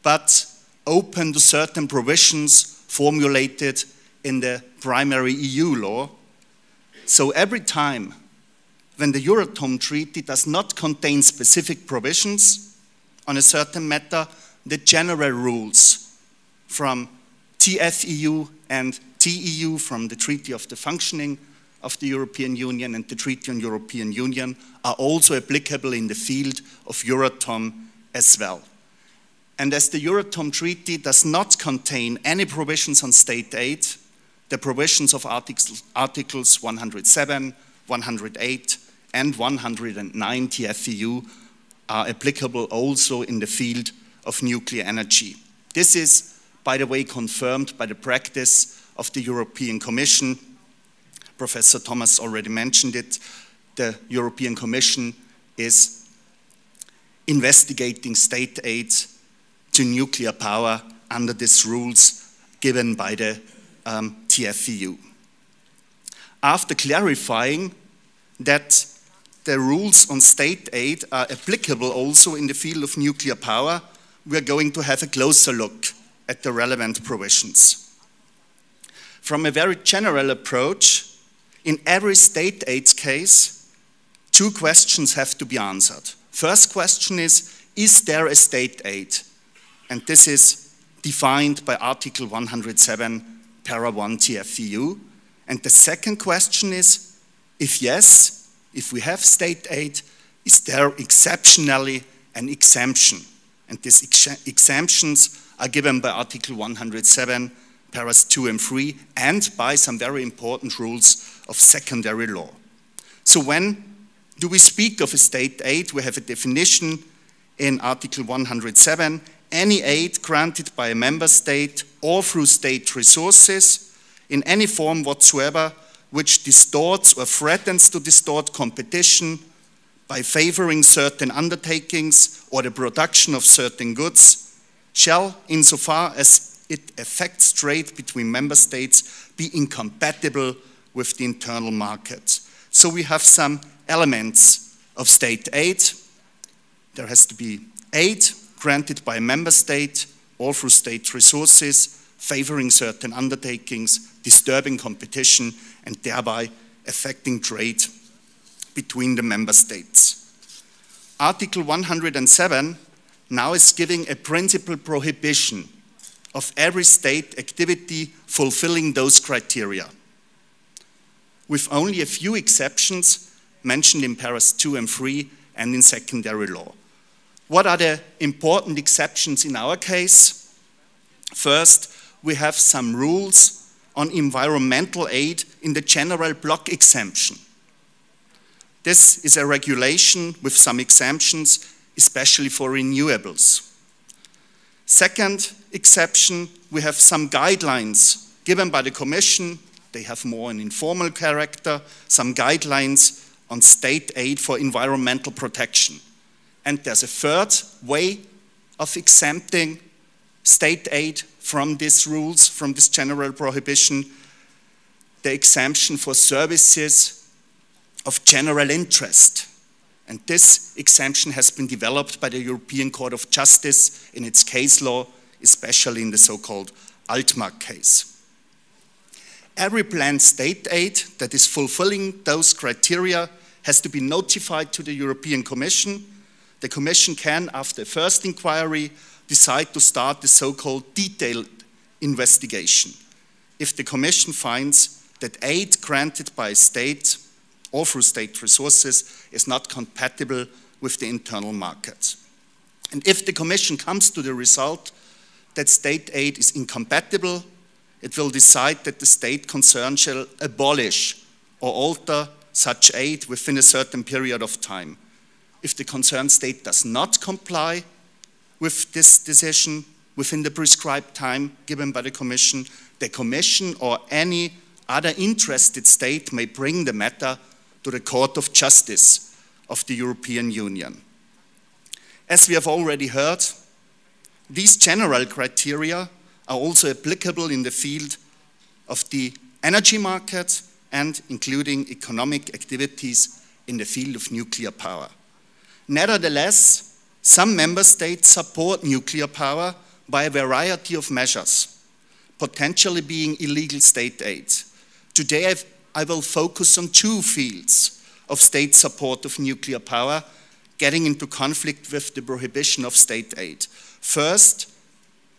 but open to certain provisions formulated in the primary EU law. So every time when the Euratom Treaty does not contain specific provisions on a certain matter, the general rules from TFEU and TEU, from the Treaty of the Functioning of the European Union and the Treaty on European Union, are also applicable in the field of Euratom as well. And as the Euratom Treaty does not contain any provisions on state aid, the provisions of Articles 107, 108, and 109 TFEU are applicable also in the field of nuclear energy. This is, by the way, confirmed by the practice of the European Commission. Professor Thomas already mentioned it. The European Commission is investigating state aid to nuclear power under these rules given by the TFEU. After clarifying that the rules on state aid are applicable also in the field of nuclear power, we are going to have a closer look at the relevant provisions. From a very general approach, in every state aid case, two questions have to be answered. First question is there a state aid? And this is defined by Article 107, Para 1 TFEU. And the second question is, if yes, if we have state aid, is there exceptionally an exemption? And these exemptions are given by Article 107, Paras 2 and 3, and by some very important rules of secondary law. So when do we speak of a state aid? We have a definition in Article 107, any aid granted by a member state or through state resources in any form whatsoever which distorts or threatens to distort competition by favoring certain undertakings or the production of certain goods, shall, insofar as it affects trade between member states, be incompatible with the internal market. So we have some elements of state aid. There has to be aid granted by a member state or through state resources, favoring certain undertakings, disturbing competition, and thereby affecting trade between the member states. Article 107 now is giving a principal prohibition of every state activity fulfilling those criteria, with only a few exceptions mentioned in Paras 2 and 3 and in secondary law. What are the important exceptions in our case? First, we have some rules on environmental aid in the general block exemption. This is a regulation with some exemptions, especially for renewables. Second exception, we have some guidelines given by the Commission. They have more an informal character, some guidelines on state aid for environmental protection. And there's a third way of exempting state aid from these rules, from this general prohibition, the exemption for services of general interest. And this exemption has been developed by the European Court of Justice in its case law, especially in the so-called Altmark case. Every planned state aid that is fulfilling those criteria has to be notified to the European Commission. The Commission can, after a first inquiry, decide to start the so-called detailed investigation if the Commission finds that aid granted by a state or through state resources is not compatible with the internal market. And if the Commission comes to the result that state aid is incompatible, it will decide that the state concerned shall abolish or alter such aid within a certain period of time. If the concerned state does not comply with this decision, within the prescribed time given by the Commission or any other interested state may bring the matter to the Court of Justice of the European Union. As we have already heard, these general criteria are also applicable in the field of the energy market and including economic activities in the field of nuclear power. Nevertheless, some member states support nuclear power by a variety of measures, potentially being illegal state aid. Today I will focus on two fields of state support of nuclear power getting into conflict with the prohibition of state aid. First,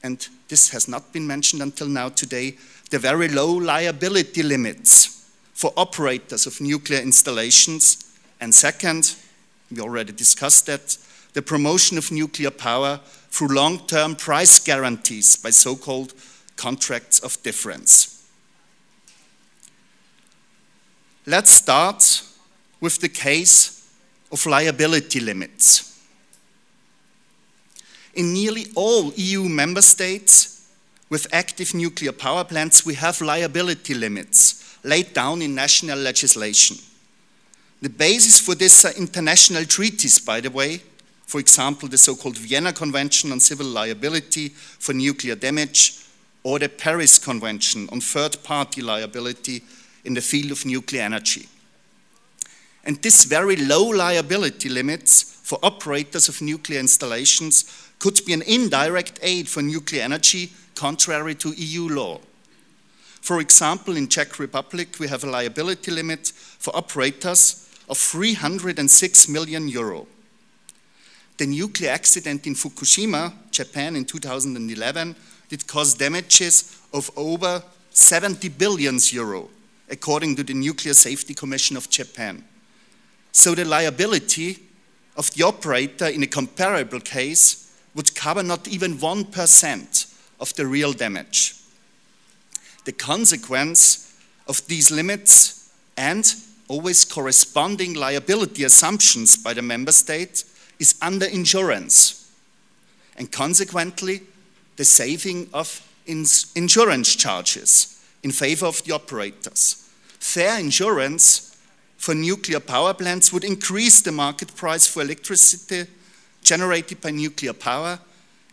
and this has not been mentioned until now today, the very low liability limits for operators of nuclear installations. And second, we already discussed that, the promotion of nuclear power through long-term price guarantees by so-called contracts of difference. Let's start with the case of liability limits. In nearly all EU member states with active nuclear power plants, we have liability limits laid down in national legislation. The basis for this are international treaties, by the way, for example, the so-called Vienna Convention on Civil Liability for Nuclear Damage or the Paris Convention on third-party liability in the field of nuclear energy. And this very low liability limits for operators of nuclear installations could be an indirect aid for nuclear energy contrary to EU law. For example, in Czech Republic, we have a liability limit for operators of 306 million euro. The nuclear accident in Fukushima, Japan, in 2011 did cause damages of over 70 billion euro, according to the Nuclear Safety Commission of Japan. So the liability of the operator in a comparable case would cover not even 1% of the real damage. The consequence of these limits and always corresponding liability assumptions by the member state is underinsurance, and consequently the saving of insurance charges in favor of the operators. Fair insurance for nuclear power plants would increase the market price for electricity generated by nuclear power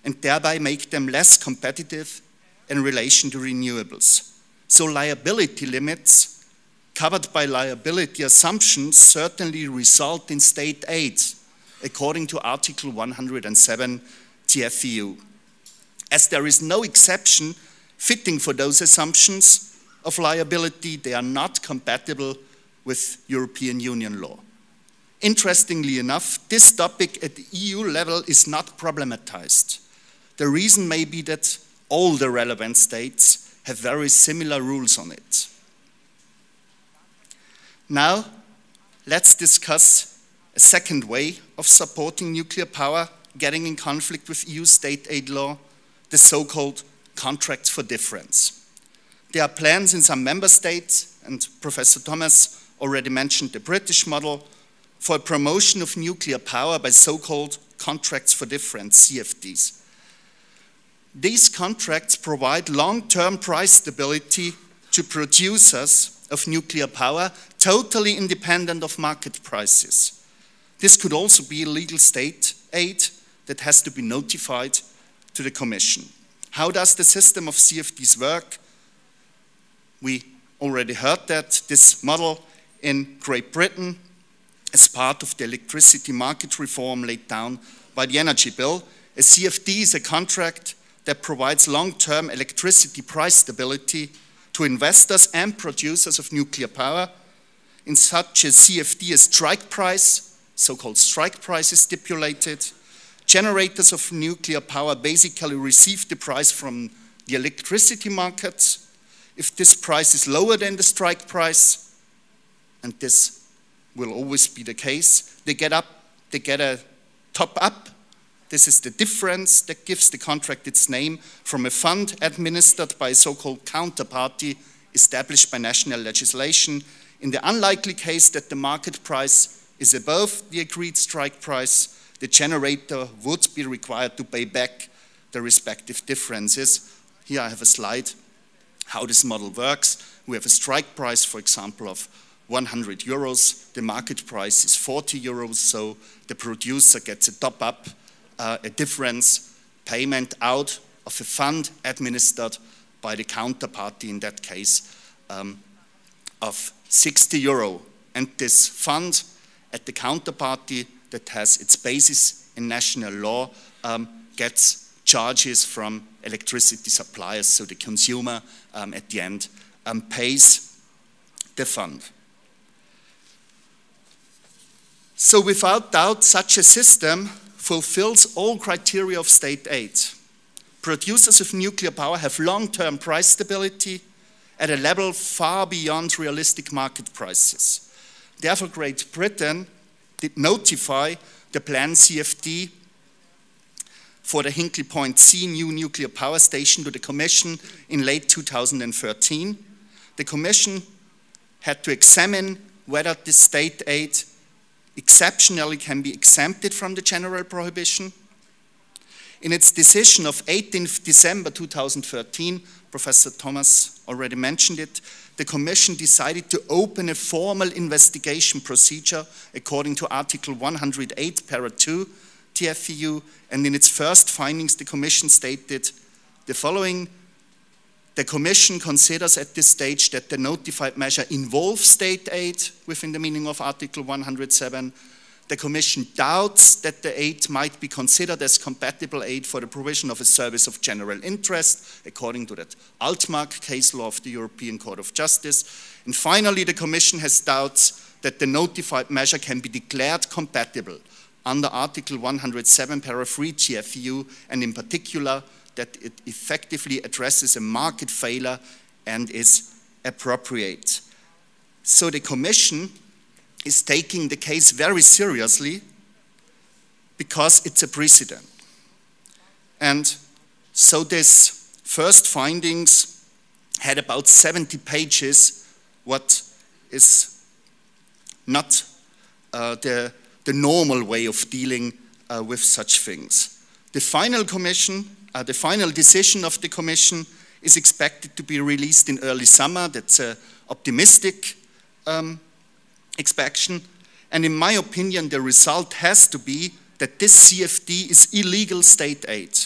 and thereby make them less competitive in relation to renewables. So liability limits covered by liability assumptions certainly result in state aid, according to Article 107 TFEU. As there is no exception fitting for those assumptions of liability, they are not compatible with European Union law. Interestingly enough, this topic at the EU level is not problematized. The reason may be that all the relevant states have very similar rules on it. Now, let's discuss a second way of supporting nuclear power getting in conflict with EU state aid law, the so-called contracts for difference. There are plans in some member states, and Professor Thomas already mentioned the British model, for a promotion of nuclear power by so-called contracts for difference, CFDs. These contracts provide long-term price stability to producers of nuclear power, totally independent of market prices. This could also be legal state aid that has to be notified to the Commission. How does the system of CFDs work? We already heard that this model in Great Britain as part of the electricity market reform laid down by the Energy Bill. A CFD is a contract that provides long-term electricity price stability to investors and producers of nuclear power. In such a CFD, a strike price, so-called strike price, is stipulated. Generators of nuclear power basically receive the price from the electricity market. If this price is lower than the strike price, and this will always be the case, they get a top up. This is the difference that gives the contract its name, from a fund administered by a so-called counterparty established by national legislation. In the unlikely case that the market price is above the agreed strike price, the generator would be required to pay back the respective differences. Here I have a slide how this model works. We have a strike price, for example, of 100 euros. The market price is 40 euros, so the producer gets a top-up, a difference payment out of a fund administered by the counterparty, in that case, of 60 euro. And this fund at the counterparty that has its basis in national law gets charges from electricity suppliers, so the consumer at the end pays the fund. So without doubt, such a system fulfills all criteria of state aid. Producers of nuclear power have long-term price stability at a level far beyond realistic market prices. Therefore, Great Britain did notify the planned CFD for the Hinkley Point C new nuclear power station to the Commission in late 2013. The Commission had to examine whether the state aid exceptionally can be exempted from the general prohibition. In its decision of 18th December 2013, Professor Thomas already mentioned it, the Commission decided to open a formal investigation procedure according to Article 108, Para 2, TFEU, and in its first findings, the Commission stated the following: the Commission considers at this stage that the notified measure involves state aid within the meaning of Article 107. The Commission doubts that the aid might be considered as compatible aid for the provision of a service of general interest, according to that Altmark case law of the European Court of Justice. And finally, the Commission has doubts that the notified measure can be declared compatible under Article 107, Para 3 TFEU, and in particular, that it effectively addresses a market failure and is appropriate. So the Commission is taking the case very seriously because it's a precedent. And so this first findings had about 70 pages, what is not the normal way of dealing with such things. The final decision of the Commission is expected to be released in early summer. That's an optimistic expectation. And in my opinion, the result has to be that this CFD is illegal state aid.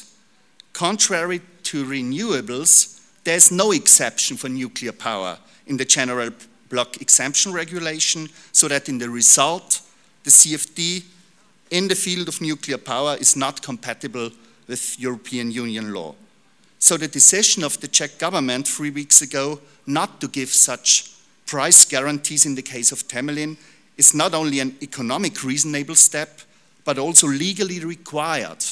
Contrary to renewables, there's no exception for nuclear power in the general block exemption regulation, so that in the result, the CFD in the field of nuclear power is not compatible with European Union law. So the decision of the Czech government 3 weeks ago not to give such price guarantees in the case of Temelin is not only an economic reasonable step, but also legally required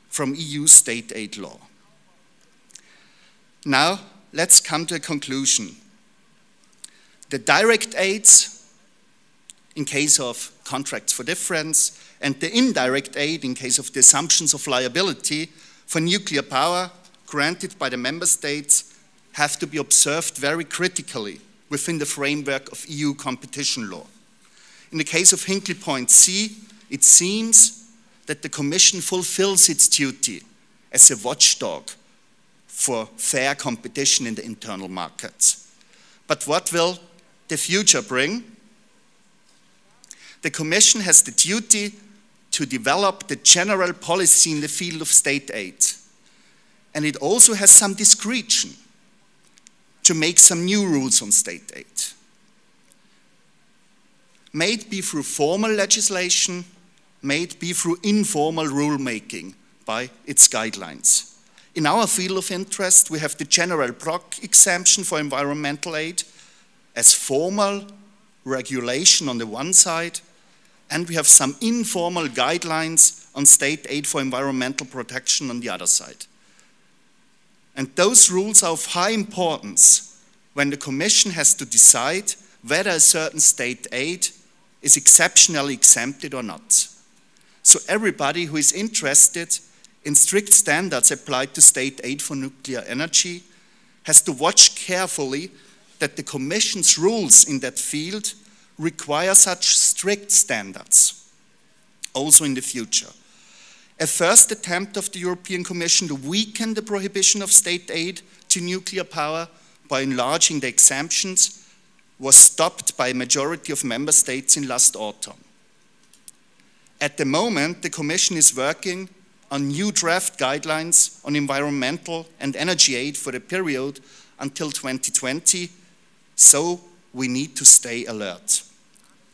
from EU state aid law. Now, let's come to a conclusion. The direct aids in case of contracts for difference and the indirect aid in case of the assumptions of liability for nuclear power granted by the member states have to be observed very critically within the framework of EU competition law. In the case of Hinkley Point C, it seems that the Commission fulfills its duty as a watchdog for fair competition in the internal markets. But what will the future bring? The Commission has the duty to develop the general policy in the field of state aid. And it also has some discretion to make some new rules on state aid. May it be through formal legislation, may it be through informal rulemaking by its guidelines. In our field of interest, we have the general block exemption for environmental aid as formal regulation on the one side, and we have some informal guidelines on state aid for environmental protection on the other side. And those rules are of high importance when the Commission has to decide whether a certain state aid is exceptionally exempted or not. So everybody who is interested in strict standards applied to state aid for nuclear energy has to watch carefully that the Commission's rules in that field require such strict standards also in the future. A first attempt of the European Commission to weaken the prohibition of state aid to nuclear power by enlarging the exemptions was stopped by a majority of member states in last autumn. At the moment, the Commission is working on new draft guidelines on environmental and energy aid for the period until 2020, so we need to stay alert.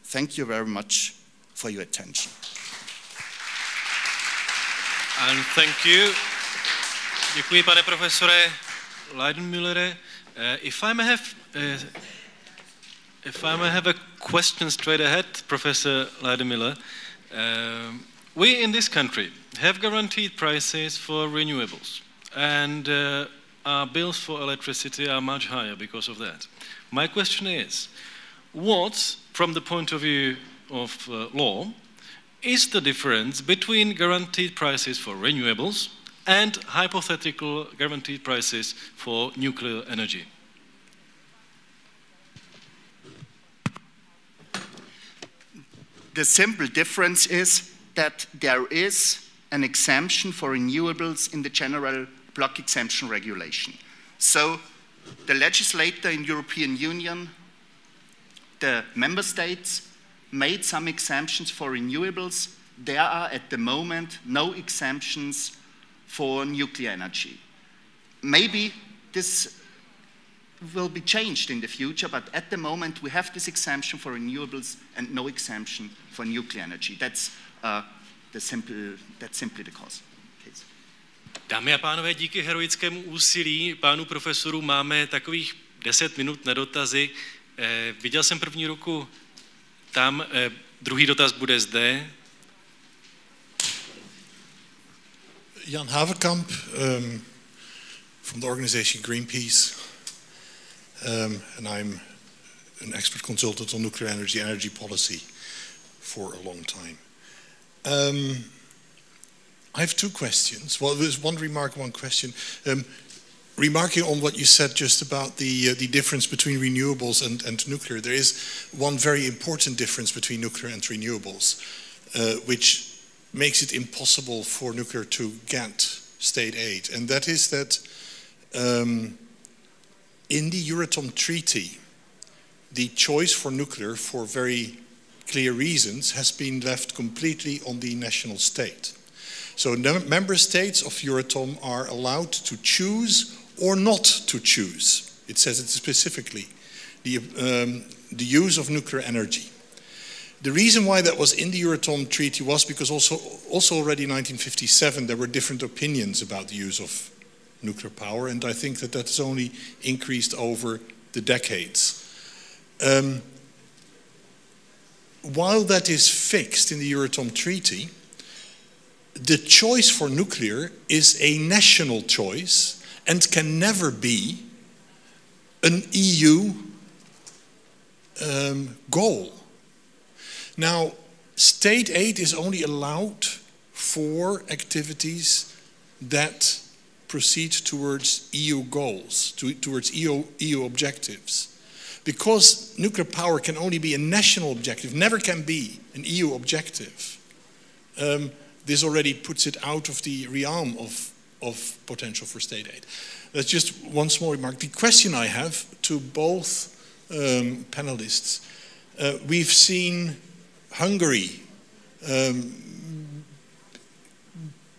Thank you very much for your attention. And thank you. Děkuji, pane profesore Leidenmüllere. If I may have a question straight ahead, Professor Leidenmüller. We in this country have guaranteed prices for renewables, and our bills for electricity are much higher because of that. My question is, what, from the point of view of law, is the difference between guaranteed prices for renewables and hypothetical guaranteed prices for nuclear energy? The simple difference is that there is an exemption for renewables in the general block exemption regulation. So the legislator in the European Union, the member states, made some exemptions for renewables. There are at the moment no exemptions for nuclear energy. Maybe this will be changed in the future, but at the moment we have this exemption for renewables and no exemption for nuclear energy. That's simply the cause. Dámy a pánové, díky heroickému úsilí pánů profesorů máme takových 10 minut na dotazy. Viděl jsem první ruku tam, druhý dotaz bude zde. Jan Haverkamp from the organization Greenpeace, and I'm an expert consultant on nuclear energy policy for a long time. I have two questions. Well, there's one remark, one question. Remarking on what you said just about the difference between renewables and nuclear, there is one very important difference between nuclear and renewables, which makes it impossible for nuclear to get state aid, and that is that in the Euratom Treaty, the choice for nuclear, for very clear reasons, has been left completely on the national state. So member states of Euratom are allowed to choose or not to choose. It says it specifically, the use of nuclear energy. The reason why that was in the Euratom Treaty was because also already in 1957 there were different opinions about the use of nuclear power, and I think that that's only increased over the decades. While that is fixed in the Euratom Treaty, the choice for nuclear is a national choice and can never be an EU goal. Now, state aid is only allowed for activities that proceed towards EU goals, towards EU objectives. Because nuclear power can only be a national objective, never can be an EU objective, this already puts it out of the realm of potential for state aid. That's just one small remark. The question I have to both panelists, we've seen Hungary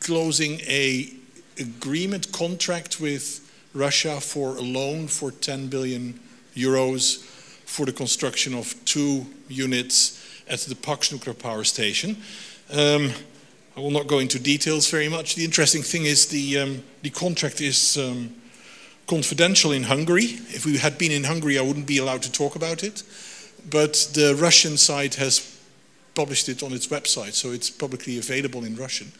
closing a agreement contract with Russia for a loan for 10 billion euros for the construction of 2 units at the Paks nuclear power station. I will not go into details very much. The interesting thing is the contract is confidential in Hungary. If we had been in Hungary, I wouldn't be allowed to talk about it. But the Russian side has published it on its website, so it's publicly available in Russian.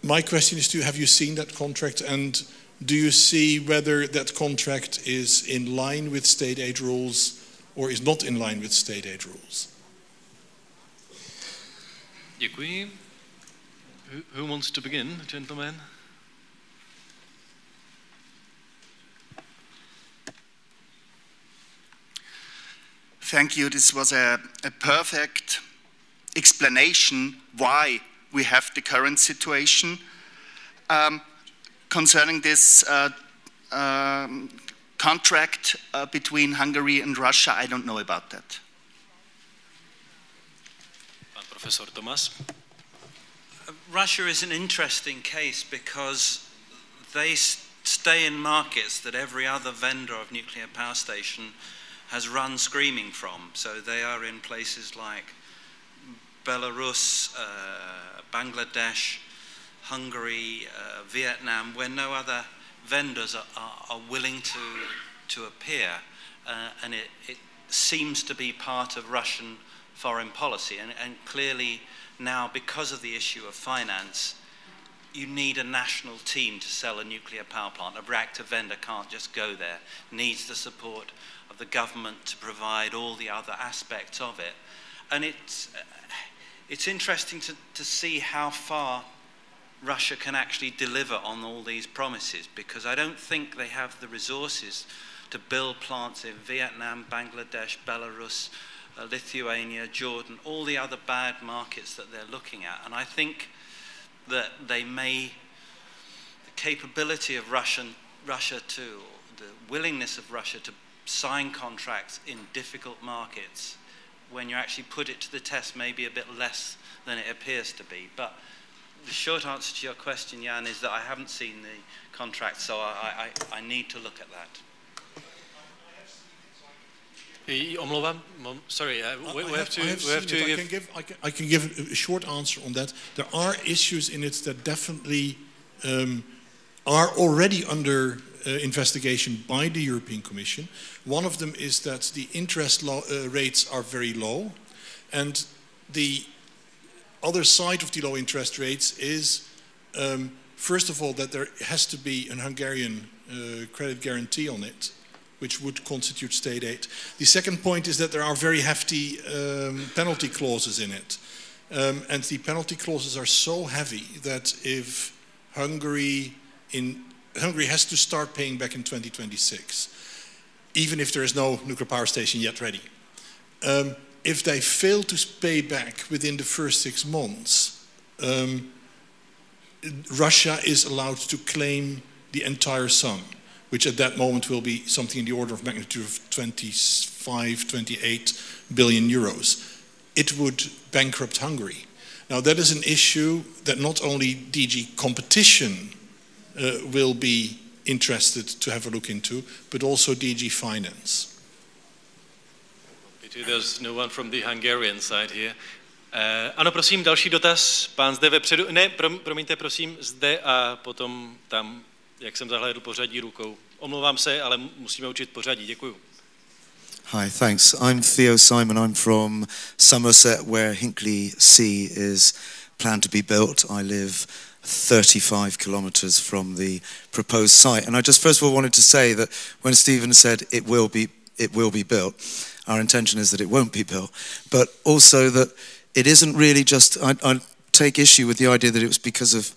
My question is to you, have you seen that contract, and do you see whether that contract is in line with state aid rules or is not in line with state aid rules? Děkuji. Who wants to begin, gentlemen? Thank you. This was a perfect explanation why we have the current situation. Concerning this contract between Hungary and Russia, I don't know about that. Professor Thomas. Russia is an interesting case because they stay in markets that every other vendor of nuclear power station has run screaming from. So they are in places like Belarus, Bangladesh, Hungary, Vietnam, where no other vendors are willing to appear. And it seems to be part of Russian foreign policy. And clearly now, because of the issue of finance, you need a national team to sell a nuclear power plant. A reactor vendor can't just go there. Needs the support of the government to provide all the other aspects of it. And it's interesting to see how far Russia can actually deliver on all these promises, because I don't think they have the resources to build plants in Vietnam, Bangladesh, Belarus, Lithuania, Jordan, all the other bad markets that they're looking at. And I think that the capability of Russia to, the willingness of Russia to sign contracts in difficult markets, when you actually put it to the test, may be a bit less than it appears to be. But the short answer to your question, Jan, is that I haven't seen the contract, so I need to look at that. Sorry, I can give a short answer on that. There are issues in it that definitely are already under investigation by the European Commission. One of them is that the interest rates are very low, and the other side of the low interest rates is, first of all, that there has to be an Hungarian credit guarantee on it, which would constitute state aid. The second point is that there are very hefty penalty clauses in it. And the penalty clauses are so heavy that if Hungary has to start paying back in 2026, even if there is no nuclear power station yet ready. If they fail to pay back within the first 6 months, Russia is allowed to claim the entire sum, which at that moment will be something in the order of magnitude of 25, 28 billion euros. It would bankrupt Hungary. Now that is an issue that not only DG Competition will be interested to have a look into, but also DG Finance. There's no one from the Hungarian side here. Ano, prosím, další dotaz. Pán zde vepředu. Ne, promiňte, prosím, zde a potom tam, jak jsem zahlédl pořadí rukou. Omlouvám se, ale musíme učit pořadí. Děkuju. Hi, thanks. I'm Theo Simon. I'm from Somerset, where Hinkley C is planned to be built. I live 35 kilometers from the proposed site. And I just first of all wanted to say that when Stephen said it will be built, our intention is that it won't be built, but also that it isn't really just, I take issue with the idea that it was because of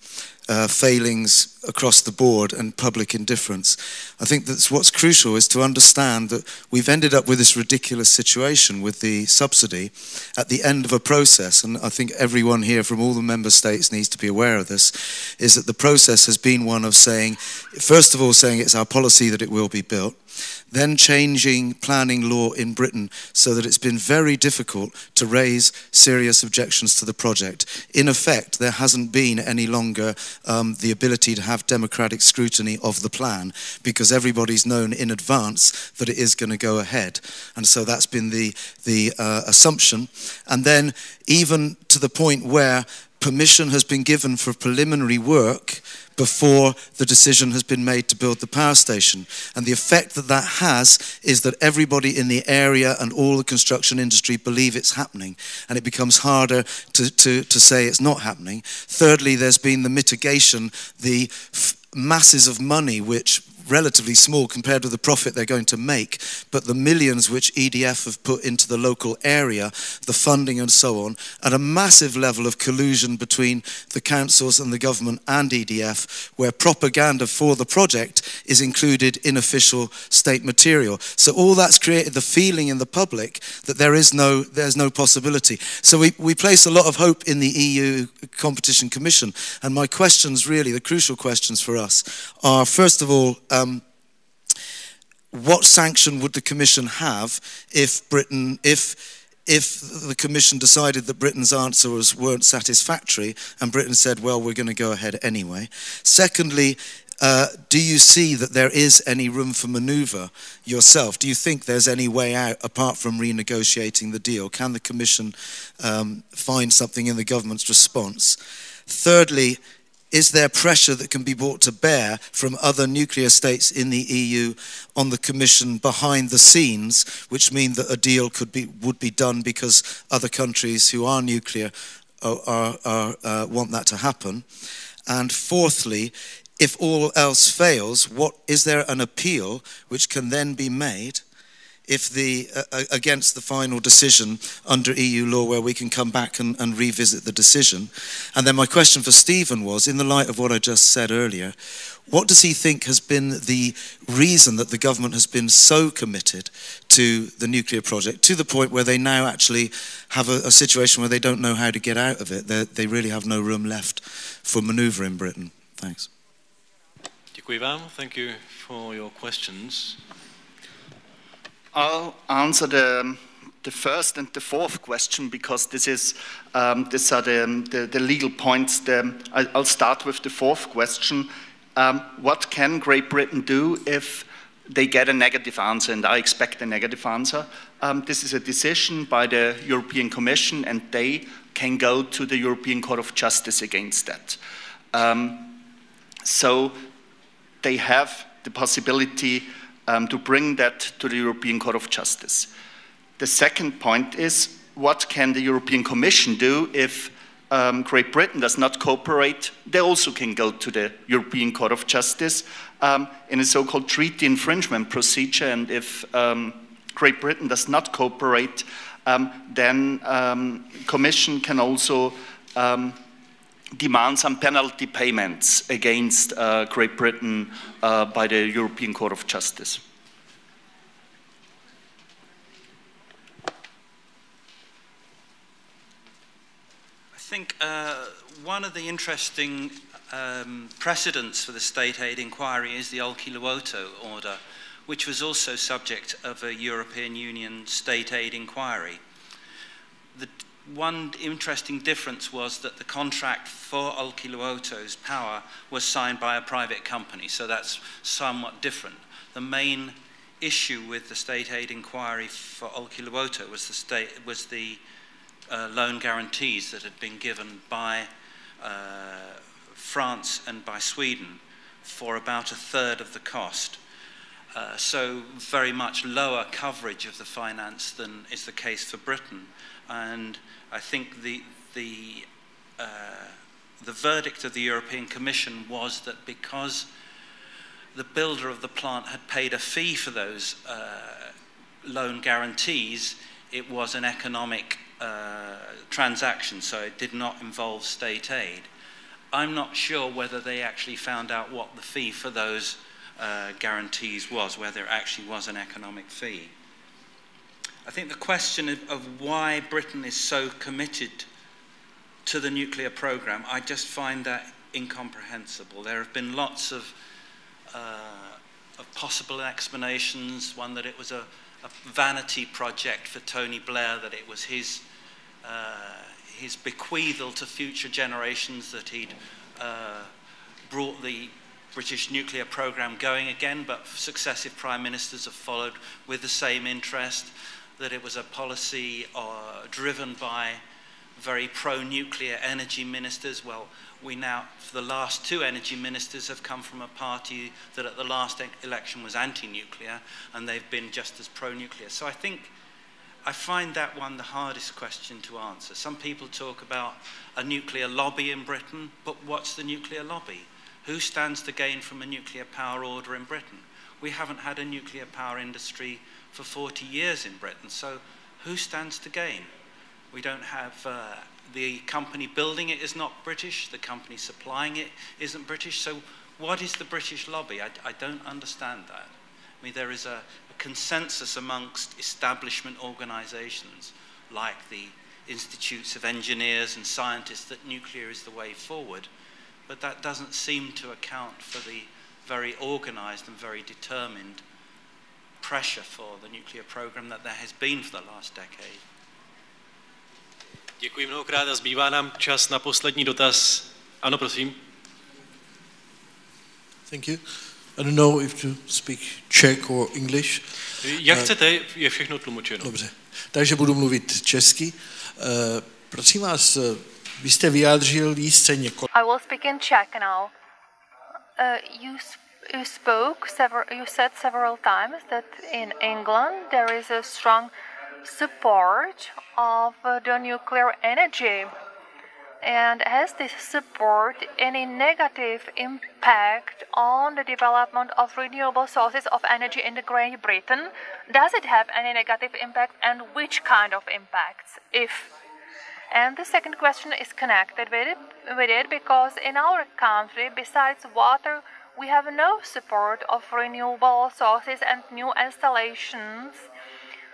failings across the board and public indifference. I think that's what's crucial is to understand that we've ended up with this ridiculous situation with the subsidy at the end of a process, and I think everyone here from all the member states needs to be aware of this, is that the process has been one of saying, first of all saying it's our policy that it will be built, then changing planning law in Britain so that it's been very difficult to raise serious objections to the project. In effect, there hasn't been any longer the ability to have democratic scrutiny of the plan because everybody's known in advance that it is going to go ahead. And so that's been the assumption. And then even to the point where permission has been given for preliminary work before the decision has been made to build the power station. And the effect that that has is that everybody in the area and all the construction industry believe it's happening, and it becomes harder to say it's not happening. Thirdly, there's been the mitigation, the masses of money which relatively small compared with the profit they're going to make, but the millions which EDF have put into the local area, the funding and so on, and a massive level of collusion between the councils and the government and EDF, where propaganda for the project is included in official state material. So all that's created the feeling in the public that there's no possibility. So we place a lot of hope in the EU Competition Commission, and my questions really, the crucial questions for us are, first of all, what sanction would the Commission have if the Commission decided that Britain's answers weren't satisfactory and Britain said, well, we're going to go ahead anyway? Secondly, do you see that there is any room for manoeuvre yourself? Do you think there's any way out apart from renegotiating the deal? Can the Commission find something in the government's response? Thirdly, is there pressure that can be brought to bear from other nuclear states in the EU on the Commission behind the scenes, which mean that a deal would be done because other countries who are nuclear want that to happen? And fourthly, if all else fails, is there an appeal which can then be made if against the final decision under EU law, where we can come back and revisit the decision? And then my question for Stephen was, in the light of what I just said earlier, what does he think has been the reason that the government has been so committed to the nuclear project, to the point where they now actually have a situation where they don't know how to get out of it? They really have no room left for manoeuvre in Britain. Thanks. Děkuji vám. Thank you for your questions. I'll answer the first and the fourth question, because these are the legal points. I'll start with the fourth question. What can Great Britain do if they get a negative answer? And I expect a negative answer. This is a decision by the European Commission, and they can go to the European Court of Justice against that. So they have the possibility to bring that to the European Court of Justice. The second point is, what can the European Commission do if Great Britain does not cooperate? They also can go to the European Court of Justice in a so-called treaty infringement procedure, and if Great Britain does not cooperate, then Commission can also demand some penalty payments against Great Britain by the European Court of Justice. I think one of the interesting precedents for the state aid inquiry is the Olkiluoto order, which was also subject of a European Union state aid inquiry. The one interesting difference was that the contract for Olkiluoto's power was signed by a private company, so that's somewhat different. The main issue with the state aid inquiry for Olkiluoto was the loan guarantees that had been given by France and by Sweden for about a third of the cost. So very much lower coverage of the finance than is the case for Britain. And I think the verdict of the European Commission was that because the builder of the plant had paid a fee for those loan guarantees, it was an economic transaction, so it did not involve state aid. I'm not sure whether they actually found out what the fee for those guarantees was, whether it actually was an economic fee. I think the question of why Britain is so committed to the nuclear program, I just find that incomprehensible. There have been lots of possible explanations. One, that it was a vanity project for Tony Blair, that it was his bequeathal to future generations, that he'd brought the British nuclear program going again, but successive prime ministers have followed with the same interest, that it was a policy driven by very pro-nuclear energy ministers. Well, we now, for the last two energy ministers, have come from a party that at the last election was anti-nuclear, and they've been just as pro-nuclear. So I find that one the hardest question to answer. Some people talk about a nuclear lobby in Britain, but what's the nuclear lobby? Who stands to gain from a nuclear power order in Britain? We haven't had a nuclear power industry for 40 years in Britain, so who stands to gain? We don't have, the company building it is not British, the company supplying it isn't British, so what is the British lobby? I don't understand that. I mean, there is a consensus amongst establishment organisations like the institutes of engineers and scientists that nuclear is the way forward, but that doesn't seem to account for the very organised and very determined pressure for the nuclear program that there has been for the last decade. Děkuji mnohokrát a zbývá nám čas na poslední dotaz. Ano, prosím. Thank you. I don't know if to speak Czech or English. Jak chcete, je všechno tlumočeno. Dobře, takže budu mluvit česky. Prosím vás, vy jste vyjádřil jistě několik. I will speak in Czech now. You said several times that in England there is a strong support of the nuclear energy. And has this support any negative impact on the development of renewable sources of energy in Great Britain? Does it have any negative impact, and which kind of impacts, if? And the second question is connected with it because in our country, besides water, we have no support of renewable sources and new installations.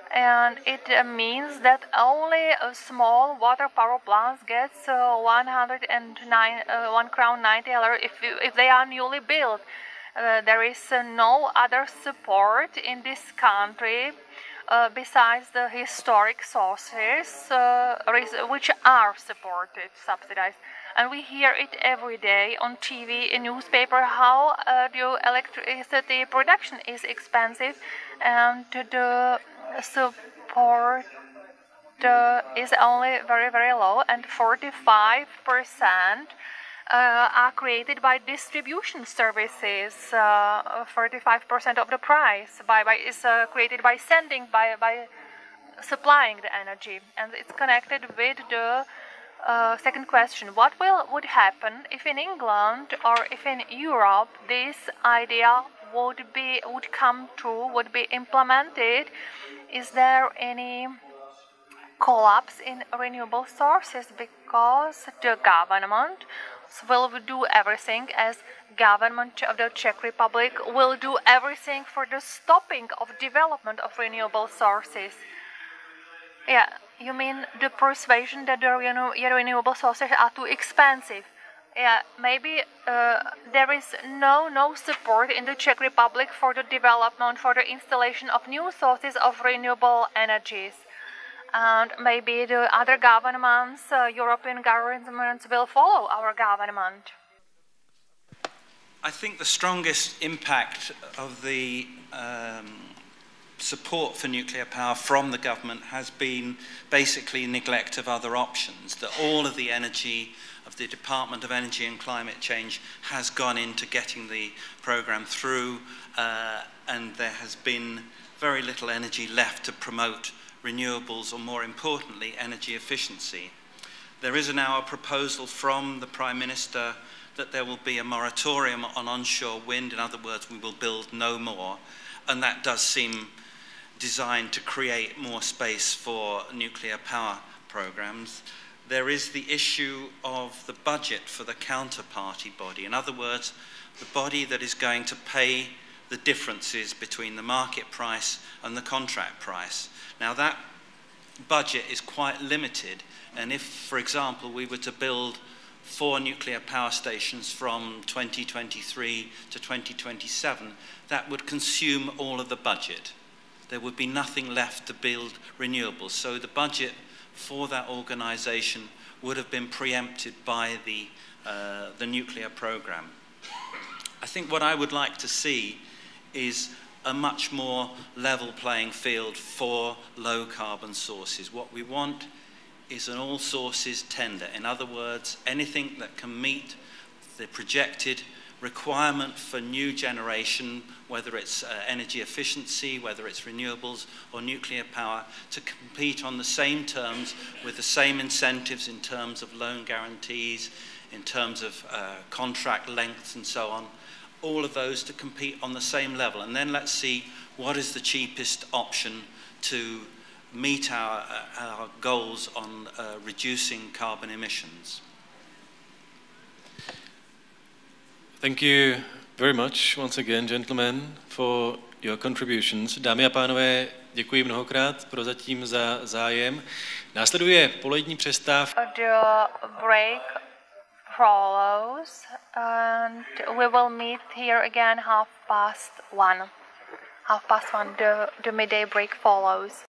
And it means that only a small water power plants gets 1 crown 90 if they are newly built. There is no other support in this country besides the historic sources which are subsidized. And we hear it every day on TV, in newspaper, how the electricity production is expensive and the support is only very, very low, and 45% are created by distribution services. 45% of the price is created by supplying the energy, and it's connected with the second question. What would happen if in England or if in Europe this idea would come true, would be implemented? Is there any collapse in renewable sources because the government will do everything, as government of the Czech Republic will do everything for the stopping of development of renewable sources? Yeah, you mean the persuasion that the renewable sources are too expensive? Yeah, maybe there is no support in the Czech Republic for the development, for the installation of new sources of renewable energies. And maybe the other governments, European governments, will follow our government. I think the strongest impact of the support for nuclear power from the government has been basically neglect of other options, that all of the energy of the Department of Energy and Climate Change has gone into getting the programme through, and there has been very little energy left to promote renewables, or more importantly, energy efficiency. There is now a proposal from the Prime Minister that there will be a moratorium on onshore wind. In other words, we will build no more, and that does seem designed to create more space for nuclear power programs. There is the issue of the budget for the counterparty body. In other words, the body that is going to pay the differences between the market price and the contract price. Now that budget is quite limited, and if, for example, we were to build 4 nuclear power stations from 2023 to 2027, that would consume all of the budget. There would be nothing left to build renewables. So the budget for that organisation would have been preempted by the nuclear programme. I think what I would like to see is a much more level playing field for low carbon sources. What we want is an all sources tender. In other words, anything that can meet the projected requirement for new generation, whether it's energy efficiency, whether it's renewables or nuclear power, to compete on the same terms with the same incentives in terms of loan guarantees, in terms of contract lengths and so on, all of those to compete on the same level. And then let's see what is the cheapest option to meet our goals on reducing carbon emissions. Thank you very much once again, gentlemen, for your contributions. Dámy a pánové, děkuji mnohokrát prozatím za zájem. Následuje polední přestávka. The break follows and we will meet here again 1:30. 1:30, the midday break follows.